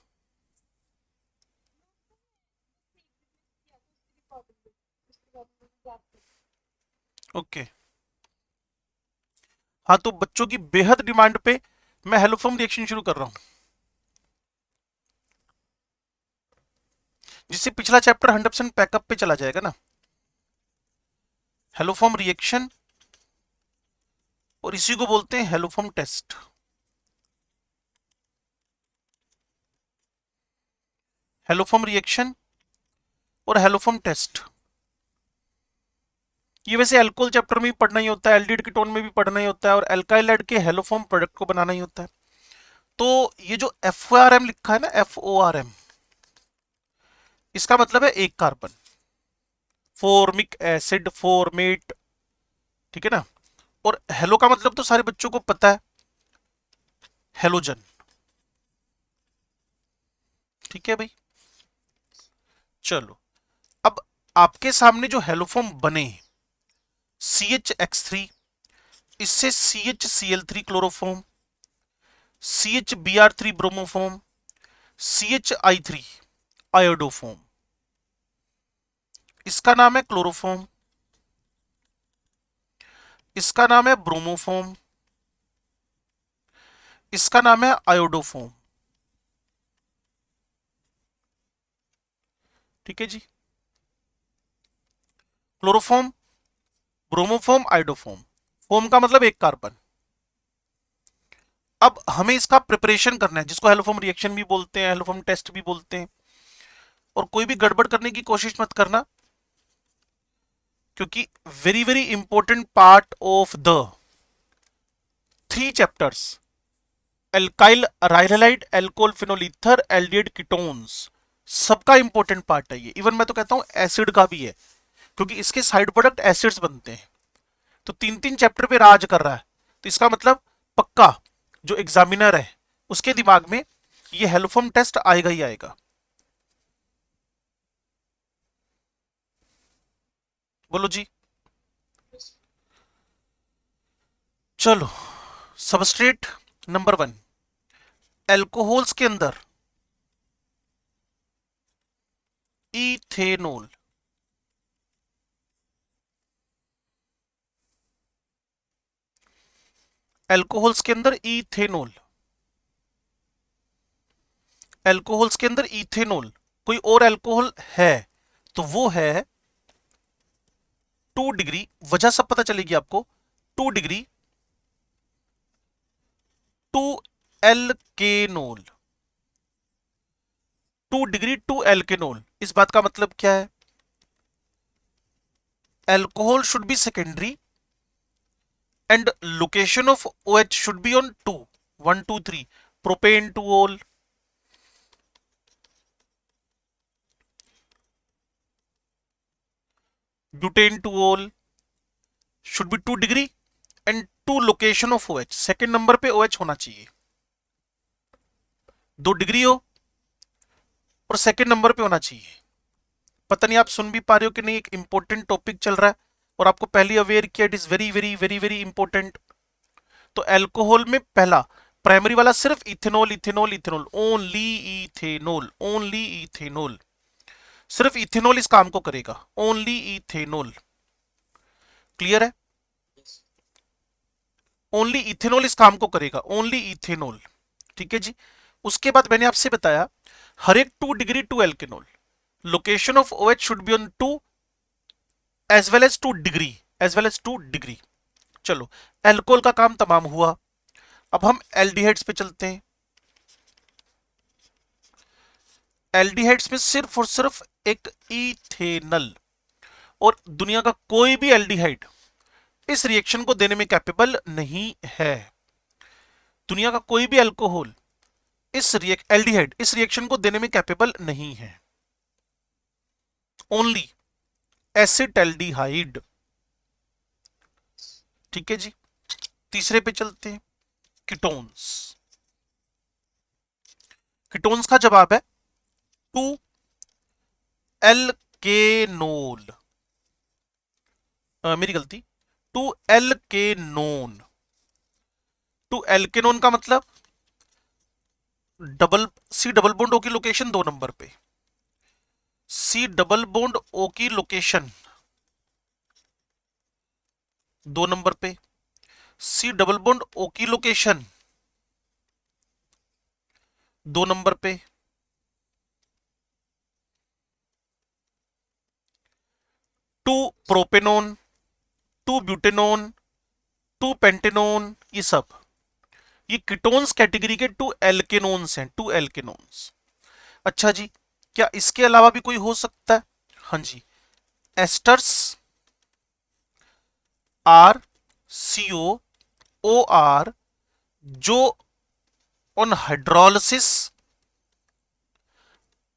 ओके। हाँ, तो बच्चों की बेहद डिमांड पे मैं हेलोफॉर्म रिएक्शन शुरू कर रहा हूँ, जिससे पिछला चैप्टर 100% पैकअप पे चला जाएगा ना। हेलोफॉर्म रिएक्शन, और इसी को बोलते हैं हेलोफॉर्म टेस्ट। हेलोफॉर्म रिएक्शन और हेलोफॉर्म टेस्ट, ये वैसे एल्कोहल चैप्टर में भी पढ़ना ही होता है, एल्डिहाइड कीटोन में भी पढ़ना ही होता है, और एल्काइल के हेलोफॉर्म प्रोडक्ट को बनाना ही होता है। तो ये जो FORM लिखा है ना, FORM, इसका मतलब है एक कार्बन, फॉर्मिक एसिड, फॉर्मेट, ठीक है ना। और हेलो का मतलब तो सारे बच्चों को पता है, हेलोजन, ठीक है भाई। चलो, अब आपके सामने जो हेलोफॉर्म बने, CHX3, इससे CHCl3 chloroform, CHBr3 bromoform, CHI3 iodoform, इसका नाम है क्लोरोफॉर्म, इसका नाम है ब्रोमोफॉर्म, इसका नाम है आयोडोफॉर्म, ठीक है जी। Chloroform, bromoform, iodoform. फॉर्म का मतलब एक कार्बन। अब हमें इसका प्रिपरेशन करना है, जिसको हेलोफॉर्म रिएक्शन भी बोलते हैं, हेलोफॉर्म टेस्ट भी बोलते हैं। और कोई भी गड़बड़ करने की कोशिश मत करना, क्योंकि very very important part of the 3 chapters, alkyl aryl halide, alcohol phenol ether, aldehyde ketones, सबका इंपॉर्टेंट पार्ट है ये। इवन मैं तो कहता हूं एसिड का भी है, क्योंकि इसके साइड प्रोडक्ट एसिड्स बनते हैं। तो 3 3 चैप्टर पे राज कर रहा है, तो इसका मतलब पक्का जो एग्जामिनर है उसके दिमाग में ये हेलोफॉर्म टेस्ट आएगा ही आएगा। बोलो जी। चलो, सबस्ट्रेट नंबर 1, एल्कोहल्स के अंदर इथेनॉल। एल्कोहल्स के अंदर इथेनॉल, एल्कोहल्स के अंदर इथेनॉल। कोई और एल्कोहल है तो वो है 2 डिग्री, वजह सब पता चलेगी आपको। 2 डिग्री 2 एल्केनोल, 2 डिग्री 2 एल्केनोल। इस बात का मतलब क्या है? Alcohol should be secondary and location of OH should be on 2, 1 2 3, propane 2 ol, butane 2 ol should be 2 degree and 2 location of OH। Second number पे OH होना चाहिए, 2 डिग्री हो और सेकेंड नंबर पे होना चाहिए। पता नहीं आप सुन भी पा रहे हो कि नहीं, एक इंपॉर्टेंट टॉपिक चल रहा है और आपको पहले अवेयर किया, it is very very very very important. तो एल्कोहल में पहला प्राइमरी वाला सिर्फ ethanol, ethanol, ethanol, only ethanol, only ethanol. सिर्फ इथेनॉल इस काम को करेगा, ओनली इथेनॉल। क्लियर है? yes, ओनली इथेनॉल इस काम को करेगा, ओनली इथेनॉल। ठीक है जी। उसके बाद मैंने आपसे बताया हर एक 2 degree 2 alkanol, location of OH should be on 2 as well as 2 degree, as well as 2 degree. चलो, एल्कोहल का काम तमाम हुआ। अब हम एल्डिहाइड्स पे चलते हैं। एल्डिहाइड्स में सिर्फ और सिर्फ एक इथेनल, और दुनिया का कोई भी एल्डिहाइड इस रिएक्शन को देने में कैपेबल नहीं है। दुनिया का कोई भी अल्कोहल एल्डिहाइड इस रिएक्शन को देने में कैपेबल नहीं है। Only acetaldehyde. ठीक है जी। तीसरे पे चलते हैं, कीटोन्स। कीटोन्स का जवाब है 2 एल्केनोल, मेरी गलती, 2 एल्केनोन। 2 एल्केनोन का मतलब double C double bond O की लोकेशन 2 नंबर पे, सी डबल बॉन्ड ओ की लोकेशन 2 नंबर पे, सी डबल बॉन्ड ओ की लोकेशन 2 नंबर पे, 2 प्रोपेनोन, 2 ब्यूटेनोन, 2 पेंटेनोन, ये कीटोन्स कैटेगरी के 2 एल्केनोन्स हैं, 2 एल्केनोन्स। अच्छा जी, क्या इसके अलावा भी कोई हो सकता है? हाँ जी, एस्टर्स आर COOR, जो ऑन हाइड्रोलिसिस,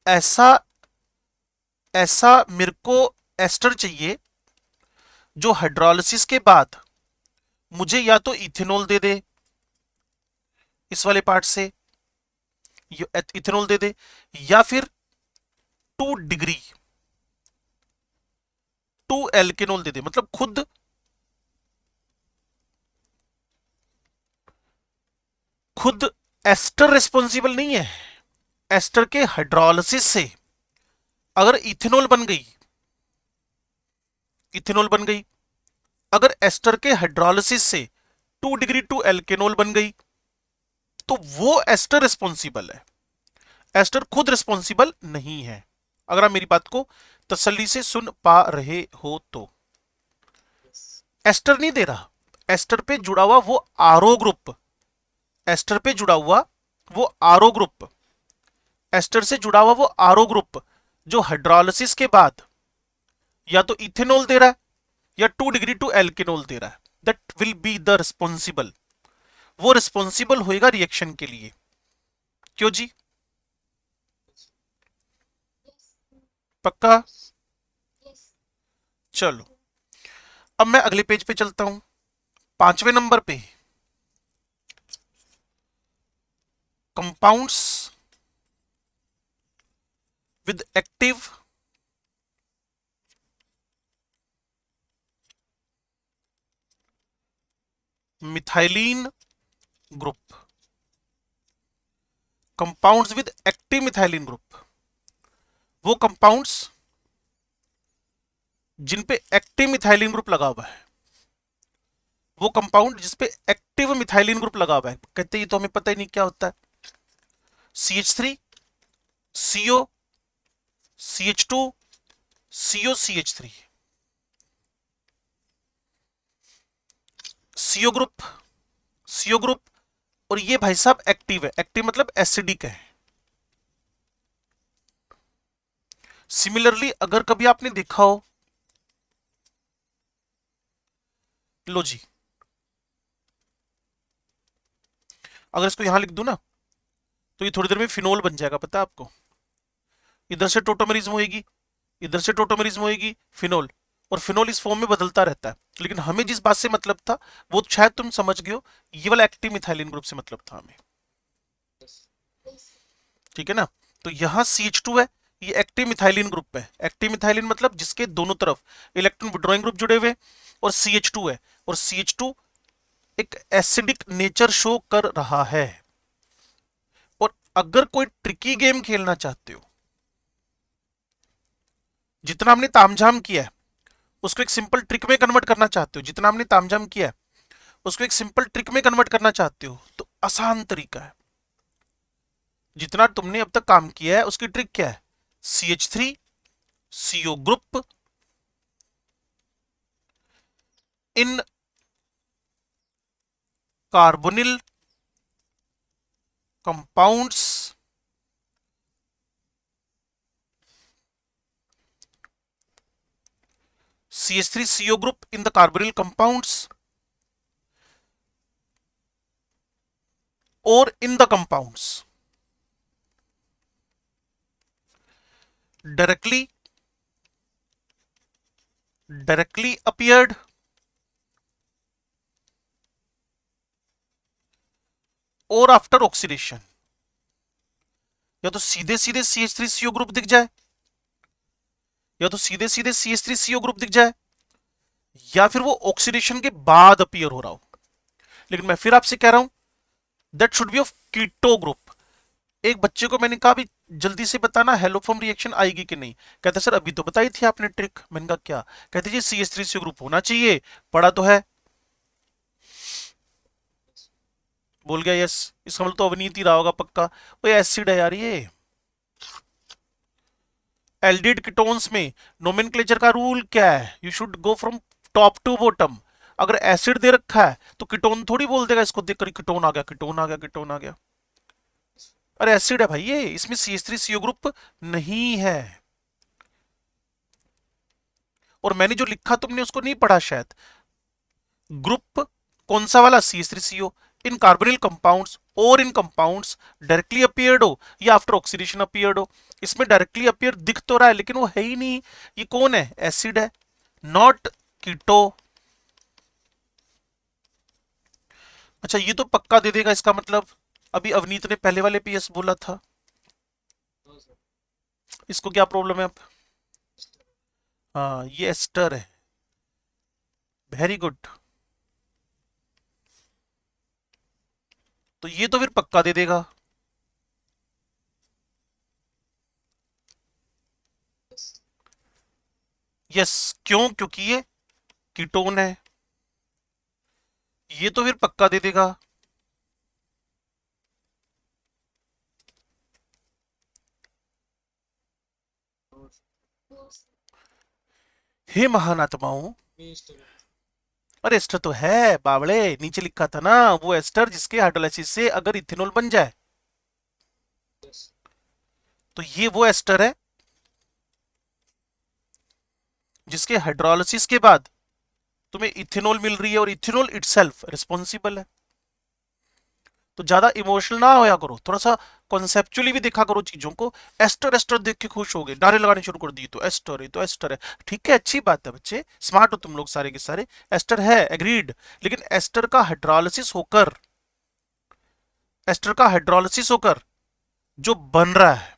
ऐसा ऐसा मेरे को एस्टर चाहिए जो हाइड्रोलिसिस के बाद मुझे या तो इथेनॉल दे दे इस वाले पार्ट से, इथेनॉल दे दे, या फिर 2 डिग्री 2 एल्केनॉल दे दे। मतलब खुद एस्टर रिस्पॉन्सिबल नहीं है। एस्टर के हाइड्रोलिसिस से अगर इथेनॉल बन गई, अगर एस्टर के हाइड्रोलिसिस से 2 डिग्री 2 एल्केनॉल बन गई, तो वो एस्टर रिस्पॉन्सिबल है, एस्टर खुद रिस्पॉन्सिबल नहीं है। अगर आप मेरी बात को तसल्ली से सुन पा रहे हो तो। एस्टर नहीं दे रहा, एस्टर पे जुड़ा हुआ वो आरो ग्रुप, एस्टर पे जुड़ा हुआ वो आरो ग्रुप, एस्टर से जुड़ा हुआ वो आरो ग्रुप जो हाइड्रोलिसिस के बाद या तो इथेनॉल दे रहा है या 2 डिग्री टू एल्केनॉल दे रहा है, that will be the responsible, वो रिस्पॉन्सिबल होएगा रिएक्शन के लिए। क्यों जी? पक्का? चलो अब मैं अगले पेज पे चलता हूं, 5वें नंबर पे compounds with active methylene group, compounds with active methylene group, वो कंपाउंड्स जिन पे एक्टिव मिथाइलिन ग्रुप लगा हुआ है, वो कंपाउंड जिसपे एक्टिव मिथाइलिन ग्रुप लगा हुआ है, कहते ये तो हमें पता ही नहीं क्या होता है। CH3 CO CH2 CO CH3, CO group, CO group, और ये भाई साहब एक्टिव है, एक्टिव मतलब एसिडिक है। सिमिलरली अगर कभी आपने देखा हो, लो जी, अगर इसको यहां लिख दूं ना तो ये थोड़ी देर में फिनोल बन जाएगा, पता है आपको। इधर से टोटोमेरिज्म होएगी, इधर से टोटोमेरिज्म होएगी, फिनोल, और फिनोल इस फॉर्म में बदलता रहता है। लेकिन हमें जिस बात से मतलब था वो शायद तुम समझ गए हो, ये वाला एक्टिव मिथाइलिन ग्रुप से मतलब था हमें, ठीक है ना। तो यहां CH2 है, ये एक्टिव मिथाइलिन ग्रुप है, एक्टिव मिथाइलिन मतलब जिसके दोनों तरफ इलेक्ट्रॉन विड्रॉइंग ग्रुप जुड़े हुए, और CH2 है, और CH2 एक एसिडिक नेचर शो कर रहा है। और अगर कोई ट्रिकी गेम खेलना चाहते हो, जितना हमने तामझाम किया है उसको एक सिंपल ट्रिक में कन्वर्ट करना चाहते हो, जितना हमने तामझाम किया है उसको एक सिंपल ट्रिक में कन्वर्ट करना चाहते हो, तो आसान तरीका है। जितना तुमने अब तक काम किया है उसकी ट्रिक क्या है? CH3 CO group in carbonyl compounds CH3 CO group in the carbonyl compounds or in the compounds directly appeared or after oxidation। या तो सीधे सीधे CH3CO ग्रुप दिख जाए, या तो सीधे सीधे CH3CO ग्रुप दिख जाए, या फिर वो ऑक्सीडेशन के बाद अपीयर हो रहा हो। लेकिन मैं फिर आपसे कह रहा हूं that should be of keto group. एक बच्चे को मैंने कहा भी जल्दी से बताना हेलोफॉर्म रिएक्शन आएगी कि नहीं, कहते सर अभी तो बताई थी आपने ट्रिक। मैंने कहा क्या? कहते जी CH3CO ग्रुप होना चाहिए, पढ़ा तो है। बोल गया यस, इसका मतलब तो अवनीत ही रहा होगा पक्का। वो एसिड है यार ये। एल्डिड कीटोन्स में नोमेनक्लेचर का रूल क्या है? You should go from top to bottom. अगर एसिड दे रखा है तो कीटोन थोड़ी बोल देगा इसको देखकर कीटोन आ गया, कीटोन आ गया, कीटोन आ गया। अरे एसिड है भाई ये, इसमें CH3CO ग्रुप नहीं है। और मैंने जो लिखा तुमने उसको नहीं पढ़ा शायद। ग्रुप कौन सा वाला? CH3CO इन कार्बोनिल कंपाउंड्स और इन कंपाउंड्स डायरेक्टली अपीयर्ड हो या आफ्टर ऑक्सीडेशन अपीयर्ड हो। इसमें डायरेक्टली अपीयर दिख तो रहा है लेकिन वो है ही नहीं। ये कौन है? एसिड है, नॉट कीटो। अच्छा ये तो पक्का दे देगा इसका मतलब। अभी अवनीत ने पहले वाले PS बोला था, हाँ सर। इसको क्या प्रॉब्लम है अब? मिस्टर हाँ ये एस्टर है, वेरी गुड। तो ये तो फिर पक्का दे देगा। यस। यस, क्यों? क्योंकि ये कीटोन है। ये तो फिर पक्का दे देगा। हे महान आत्माओं, मी एस्टर है। अरे एस्टर तो है बावड़े, नीचे लिखा था ना, वो एस्टर जिसके हाइड्रोलाइसिस से अगर इथेनॉल बन जाए, यस। तो ये वो एस्टर है जिसके हाइड्रोलाइसिस के बाद तुम्हें इथेनॉल मिल रही है, और इथेनॉल इटसेल्फ रिस्पॉन्सिबल है। तो ज्यादा इमोशनल ना होया करो, थोड़ा सा कॉन्सेप्चुअली भी देखा करो चीजों को। एस्टर एस्टर देख के खुश हो गए, नारे लगाने शुरू कर दिए, तो एस्टर है तो एस्टर है। ठीक है, अच्छी बात है बच्चे, स्मार्ट हो तुम लोग सारे के सारे। एस्टर है, एग्रीड, लेकिन एस्टर का हाइड्रोलिसिस होकर जो बन रहा है,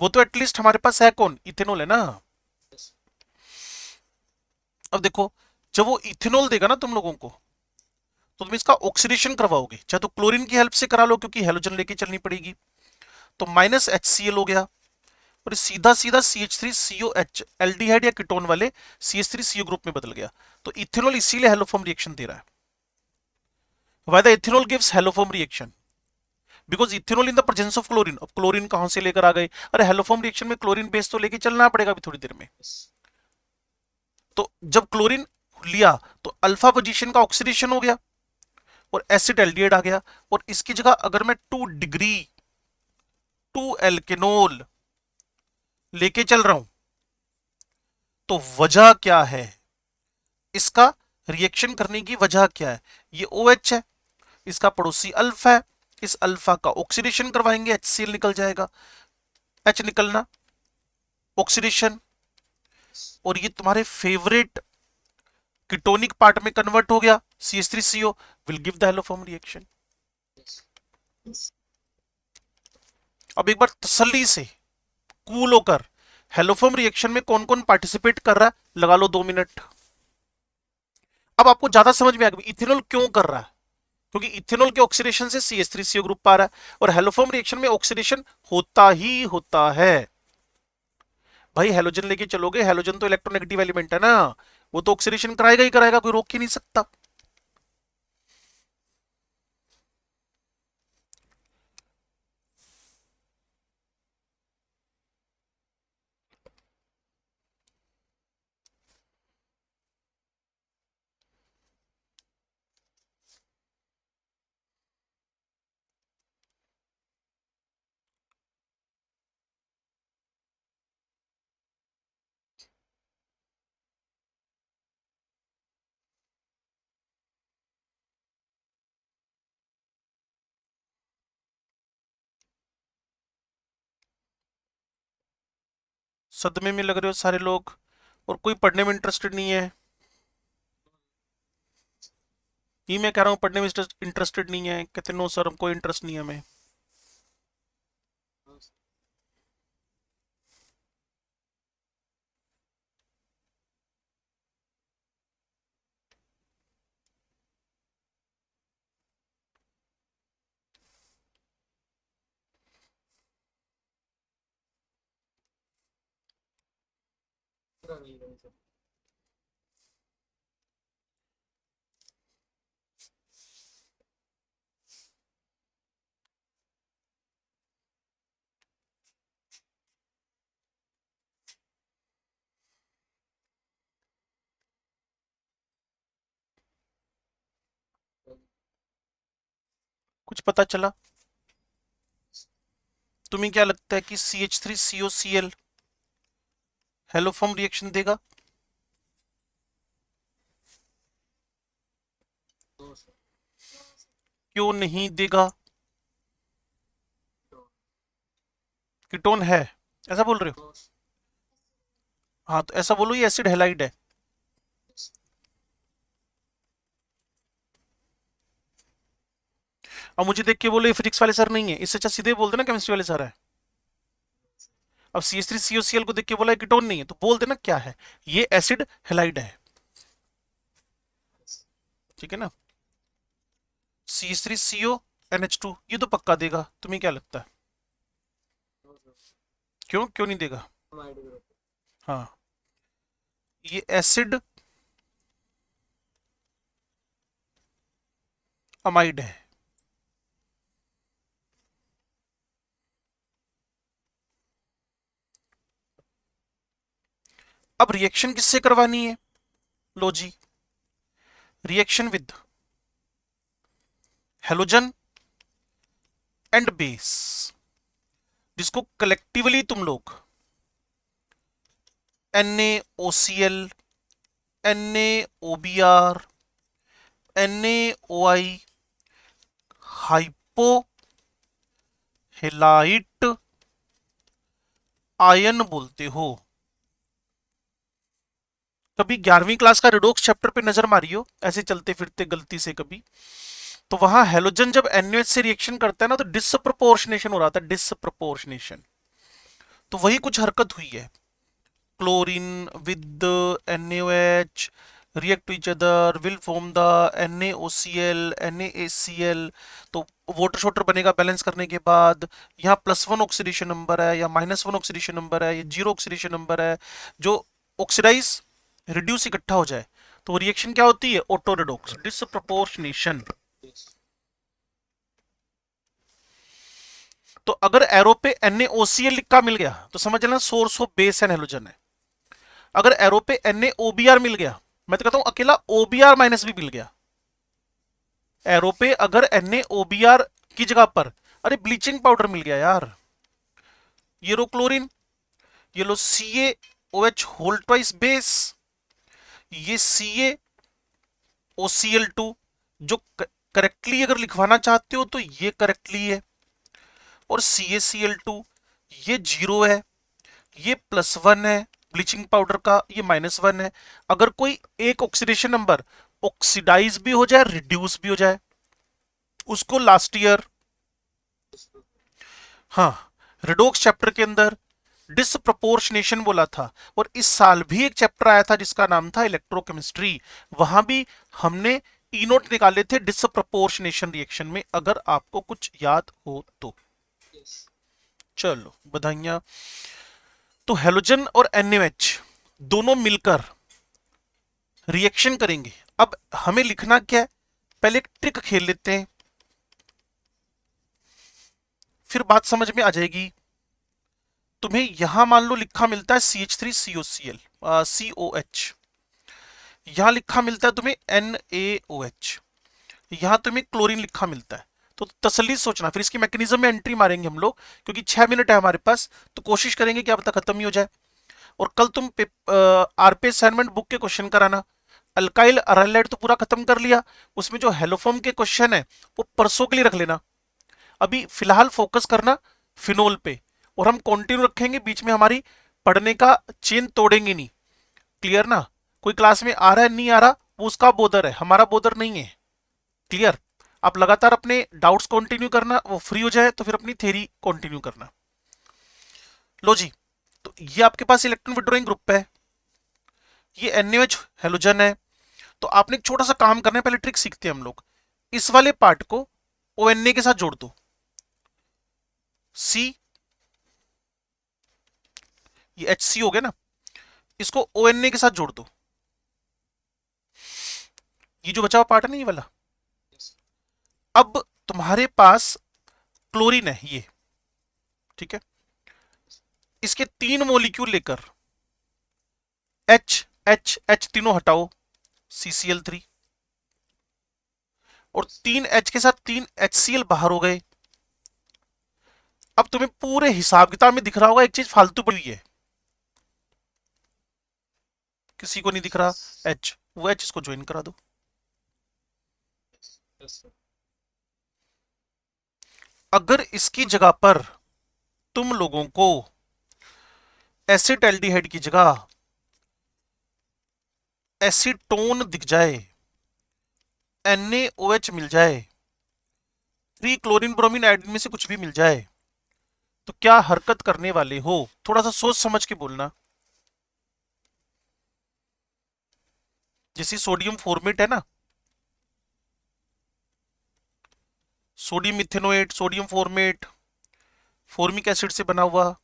वो तो एटलीस्ट हमारे पास है कौन, इथेनॉल है ना। यस। अब देखो, जब वो इथेनॉल देगा ना तुम लोगों को, तो तुम इसका ऑक्सीडेशन करवाओगे, चाहे तो क्लोरीन की हेल्प से करा लो क्योंकि हेलोजन लेके चलनी पड़ेगी। तो माइनस HCl हो गया, और सीधा सीधा CH3COH एल्डिहाइड या कीटोन वाले CH3CO ग्रुप में बदल गया। तो इथेनॉल इसीलिए हेलोफॉर्म रिएक्शन दे रहा है। Why the ethanol gives haloform reaction? Because ethanol in the presence of chlorine. अब क्लोरीन कहां से लेकर आ गए? अरे हेलोफॉर्म रिएक्शन में क्लोरीन बेस तो लेके चलना पड़ेगा अभी थोड़ी देर में। यस। तो जब क्लोरीन लिया, तो अल्फा पोजीशन का ऑक्सीडेशन हो गया और एसिड एल्डिहाइड आ गया। और इसकी जगह अगर मैं 2 डिग्री 2 एल्केनोल लेके चल रहा हूं, तो वजह क्या है इसका, रिएक्शन करने की वजह क्या है? ये OH है, इसका पड़ोसी अल्फा है, इस अल्फा का ऑक्सीडेशन करवाएंगे, HCl निकल जाएगा। H निकलना, ऑक्सीडेशन, और ये तुम्हारे फेवरेट कीटोनिक पार्ट में कन्वर्ट हो गया, CH3CO will give the haloform reaction. Yes. अब एक बार तसल्ली से कूल होकर, हेलोफॉर्म रिएक्शन में कौन कौन पार्टिसिपेट कर रहा है लगा लो 2 मिनट। अब आपको ज्यादा समझ में आ गया इथेनॉल क्यों कर रहा है, क्योंकि इथेनॉल के ऑक्सीडेशन से CH3CO ग्रुप पा रहा है, और हेलोफॉर्म रिएक्शन में ऑक्सीडेशन होता ही होता है। भाई हेलोजन लेके चलोगे, हेलोजन तो इलेक्ट्रोनेगेटिव एलिमेंट है ना, वो तो ऑक्सीडेशन कराएगा ही कराएगा, कोई रोक ही नहीं सकता। सदमे में लग रहे हो सारे लोग, और कोई पढ़ने में इंटरेस्टेड नहीं है। ये मैं कह रहा हूँ पढ़ने में इंटरेस्टेड नहीं है, कहते नो सर कोई इंटरेस्ट नहीं है हमें। हाँ सर। पूरा नहीं है सर। कुछ पता चला? तुम्हें क्या लगता है कि CH3COCl हेलोफॉर्म रिएक्शन देगा? दो सर। क्यों नहीं देगा? दो। कीटोन है, ऐसा बोल रहे हो? दो। हाँ तो ऐसा बोलो, ये एसिड हेलाइड है। यस। अब मुझे देख के बोलो ये फिजिक्स वाले सर नहीं है, इससे अच्छा सीधे बोल देना केमिस्ट्री वाले सर है। अब CH3COCl को देख के बोला ये कीटोन नहीं है, तो बोल देना क्या है, ये एसिड हेलाइड है। ठीक है ना? CH3CO NH2 ये तो पक्का देगा, तुम्हें क्या लगता है? दो सर। क्यों क्यों नहीं देगा? हम आईडी ग्रुप। हाँ, ये एसिड अमाइड है। अब रिएक्शन किससे करवानी है? लो जी, reaction with halogen and base, जिसको कलेक्टिवली तुम लोग NaOCl, NaOBr, NaOI, hypohalite ion बोलते हो। कभी 11वीं क्लास का रिडोक्स चैप्टर पे नजर मारियो ऐसे चलते फिरते गलती से कभी, तो वहां हेलोजन जब NaOH से रिएक्शन करता है ना, तो डिसप्रपोर्शनेशन हो रहा था, डिसप्रपोर्शनेशन। तो वही कुछ हरकत हुई है। Chlorine with NaOH react to each other will form the NaOCl NaACl। तो वाटर शॉटर बनेगा बैलेंस करने के बाद। यहाँ +1 ऑक्सीडेशन नंबर है या -1 ऑक्सीडेशन नंबर है या 0 ऑक्सीडेशन नंबर है, जो ऑक्सीडाइज रिड्यूस इकट्ठा हो जाए तो रिएक्शन क्या होती है? Auto redox, disproportionation. yes, तो अगर एरो पे NaOCl लिखा मिल गया तो समझ लेना source of base and halogen है। अगर एरो पे NaOBr मिल गया, मैं तो कहता हूं अकेला OBr माइनस भी मिल गया एरो पे, अगर NaOBr की जगह पर, अरे ब्लीचिंग पाउडर मिल गया यार, ये लो क्लोरीन, ये लो CaOH होल ट्वाइस बेस, ये CaOCl2, जो करेक्टली अगर लिखवाना चाहते हो तो ये करेक्टली है, और CaCl2 ये 0 है, ये +1 है ब्लीचिंग पाउडर का, ये -1 है। अगर कोई एक ऑक्सीडेशन नंबर ऑक्सीडाइज भी हो जाए, रिड्यूस भी हो जाए, उसको लास्ट ईयर, yes, हाँ, रिडोक्स चैप्टर के अंदर डिसप्रपोर्शनेशन बोला था। और इस साल भी एक चैप्टर आया था जिसका नाम था इलेक्ट्रोकेमिस्ट्री, वहां भी हमने ई नोट निकाले थे डिसप्रपोर्शनेशन रिएक्शन में, अगर आपको कुछ याद हो तो। yes, चलो बधाइयां। तो हेलोजन और NaOH दोनों मिलकर रिएक्शन करेंगे। अब हमें लिखना क्या है, पहले एक ट्रिक खेल लेते हैं, फिर बात समझ में आ जाएगी। तुम्हें यहां मान लो लिखा मिलता है CH3COCl COH, यहां लिखा मिलता है तुम्हें NaOH, यहां तुम्हें क्लोरीन लिखा मिलता है। तो तसल्ली सोचना, फिर इसकी मैकेनिज्म में एंट्री मारेंगे हम लोग, क्योंकि 6 मिनट है हमारे पास, तो कोशिश करेंगे कि अब तक खत्म ही हो जाए। और कल तुम RP असाइनमेंट बुक के क्वेश्चन कराना। अल्काइल अराइलाइड तो पूरा खत्म कर लिया, उसमें जो हेलोफॉर्म के क्वेश्चन है वो परसों के लिए रख लेना। अभी फिलहाल फोकस करना फिनोल पे, और हम कंटिन्यू रखेंगे, बीच में हमारी पढ़ने का चेन तोड़ेंगे नहीं। क्लियर ना? कोई क्लास में आ रहा है नहीं आ रहा, वो उसका बोदर है, हमारा बोदर नहीं है। क्लियर? आप लगातार अपने डाउट्स कंटिन्यू करना, वो फ्री हो जाए तो फिर अपनी थ्योरी कंटिन्यू करना। लो जी, तो ये आपके पास इलेक्ट्रॉन विड्रॉइंग ग्रुप है, ये NaOH हेलोजन है। तो आपने एक छोटा सा काम करना है, पहले ट्रिक सीखते हैं हम लोग। इस वाले पार्ट को ONA के साथ जोड़ दो, C, ये HC हो गया ना, इसको ONA के साथ जोड़ दो, ये जो बचा हुआ पार्ट है ना, ये वाला। yes, अब तुम्हारे पास क्लोरीन है ये, ठीक है, इसके 3 मॉलिक्यूल लेकर H H H तीनों हटाओ, CCl3, और 3 H के साथ 3 HCl बाहर हो गए। अब तुम्हें पूरे हिसाब किताब में दिख रहा होगा एक चीज फालतू पड़ी है, किसी को नहीं दिख रहा? yes, H, वो H इसको ज्वाइन करा दो। yes, sir, अगर इसकी जगह पर तुम लोगों को एसिटाल्डिहाइड की जगह एसीटोन दिख जाए, NaOH मिल जाए, 3 क्लोरीन ब्रोमीन आयोडीन में से कुछ भी मिल जाए, तो क्या हरकत करने वाले हो? थोड़ा सा सोच समझ के बोलना। जैसे सोडियम फॉर्मेट है ना, sodium methanoate, sodium formate, formic acid से बना हुआ,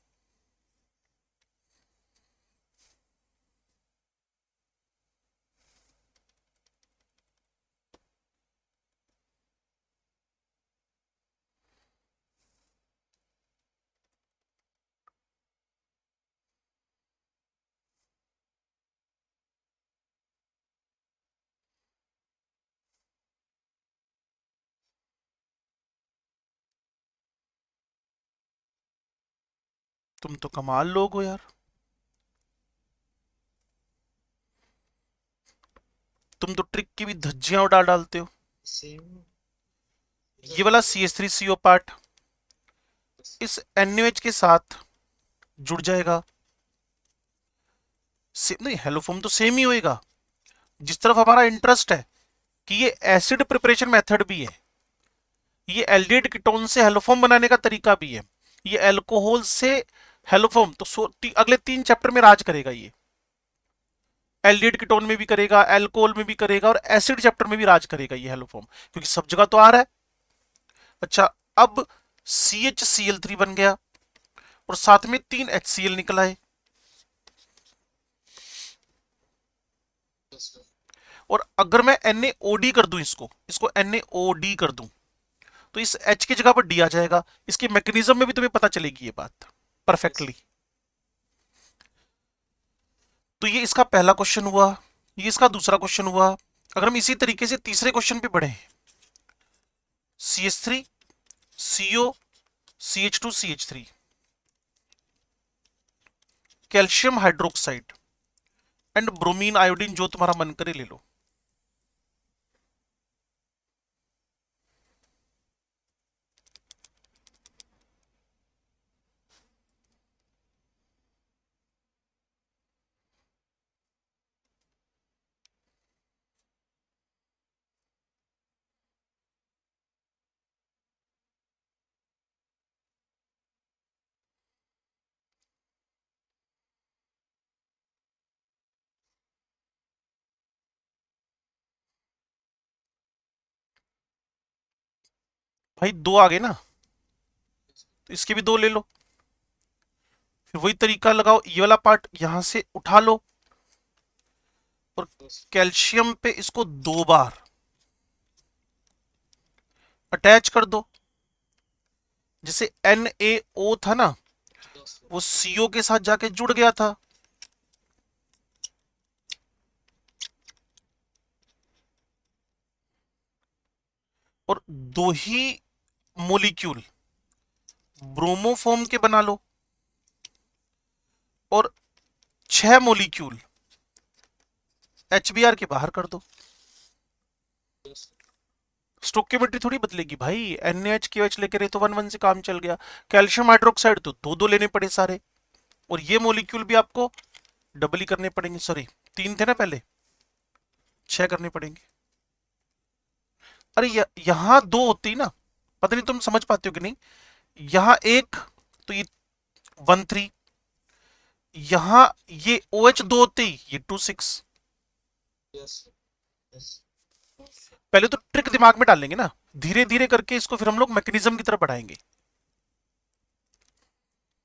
तुम तो कमाल लोग हो यार, तुम तो ट्रिक की भी धज्जियां उड़ा डालते हो। Same. ये वाला CH3CO पार्ट Yes. इस NaOH के साथ जुड़ जाएगा। नहीं, हेलोफॉर्म तो सेम ही होएगा। जिस तरफ हमारा इंटरेस्ट है कि ये एसिड प्रिपरेशन मेथड भी है, ये एल्डिहाइड कीटोन से हेलोफॉर्म बनाने का तरीका भी है, ये अल्कोहल से हेलोफॉर्म, तो अगले 3 चैप्टर में राज करेगा ये। एल्डिहाइड कीटोन में भी करेगा, अल्कोहल में भी करेगा, और एसिड चैप्टर में भी राज करेगा ये हेलोफॉर्म, क्योंकि सब जगह तो आ रहा है। अच्छा, अब CHCl3 बन गया और साथ में 3 HCl निकला है। Yes, sir. और अगर मैं NaOD कर दूं, इसको इसको NaOD कर दूं, तो इस H की जगह पर D आ जाएगा। इसकी मैकेनिज्म में भी तुम्हें पता चलेगी ये बात Yes. परफेक्टली। तो ये इसका पहला क्वेश्चन हुआ, ये इसका दूसरा क्वेश्चन हुआ। अगर हम इसी तरीके से तीसरे क्वेश्चन पे बढ़े, CH3 CO CH2 CH3, calcium hydroxide and bromine iodine, जो तुम्हारा मन करे ले लो। भाई 2 आ गए ना, तो इसके भी 2 ले लो। फिर वही तरीका लगाओ, ये वाला पार्ट यहां से उठा लो और Yes. कैल्शियम पे इसको 2 बार अटैच कर दो। जैसे NaO था ना, Yes, sir. वो CO के साथ जाके जुड़ गया था, और 2 ही मोलिक्यूल ब्रोमोफॉर्म के बना लो, और 6 मोलिक्यूल HBr के बाहर कर दो। Yes, sir. स्टोकियोमेट्री थोड़ी बदलेगी भाई, NaH KOH लेके रहे तो 1 1 से काम चल गया। कैल्शियम हाइड्रोक्साइड तो 2 2 लेने पड़े सारे, और ये मोलिक्यूल भी आपको डबल ही करने पड़ेंगे। सॉरी, 3 थे ना पहले, 6 करने पड़ेंगे। अरे यहां 2 होती ना, पता नहीं तुम समझ पाते हो कि नहीं। यहां एक, तो ये 1 3, यहां ये OH 2 होते ही ये 2 6। Yes, sir. Yes. पहले तो ट्रिक दिमाग में डालेंगे ना, धीरे धीरे करके इसको फिर हम लोग मैकेनिज्म की तरफ बढ़ाएंगे।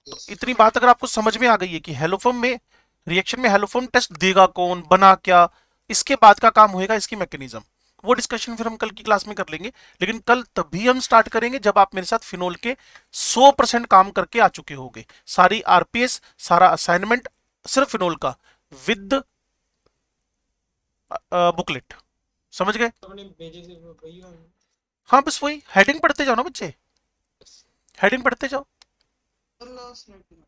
तो Yes. इतनी बात अगर आपको समझ में आ गई है कि हेलोफॉर्म में, रिएक्शन में हेलोफॉर्म टेस्ट देगा कौन, बना क्या, इसके बाद का काम होएगा इसकी मैकेनिज्म, वो डिस्कशन फिर हम कल की क्लास में कर लेंगे। लेकिन कल तभी हम स्टार्ट करेंगे जब आप मेरे साथ फिनोल के 100% काम करके आ चुके होगे, सारी RPS, सारा असाइनमेंट सिर्फ फिनोल का, विद बुकलेट। समझ गए? अपने भेजे थे वो वही वाले। हाँ, बस वही हेडिंग पढ़ते जाओ ना बच्चे, Yes. हेडिंग पढ़ते जाओ। और last night में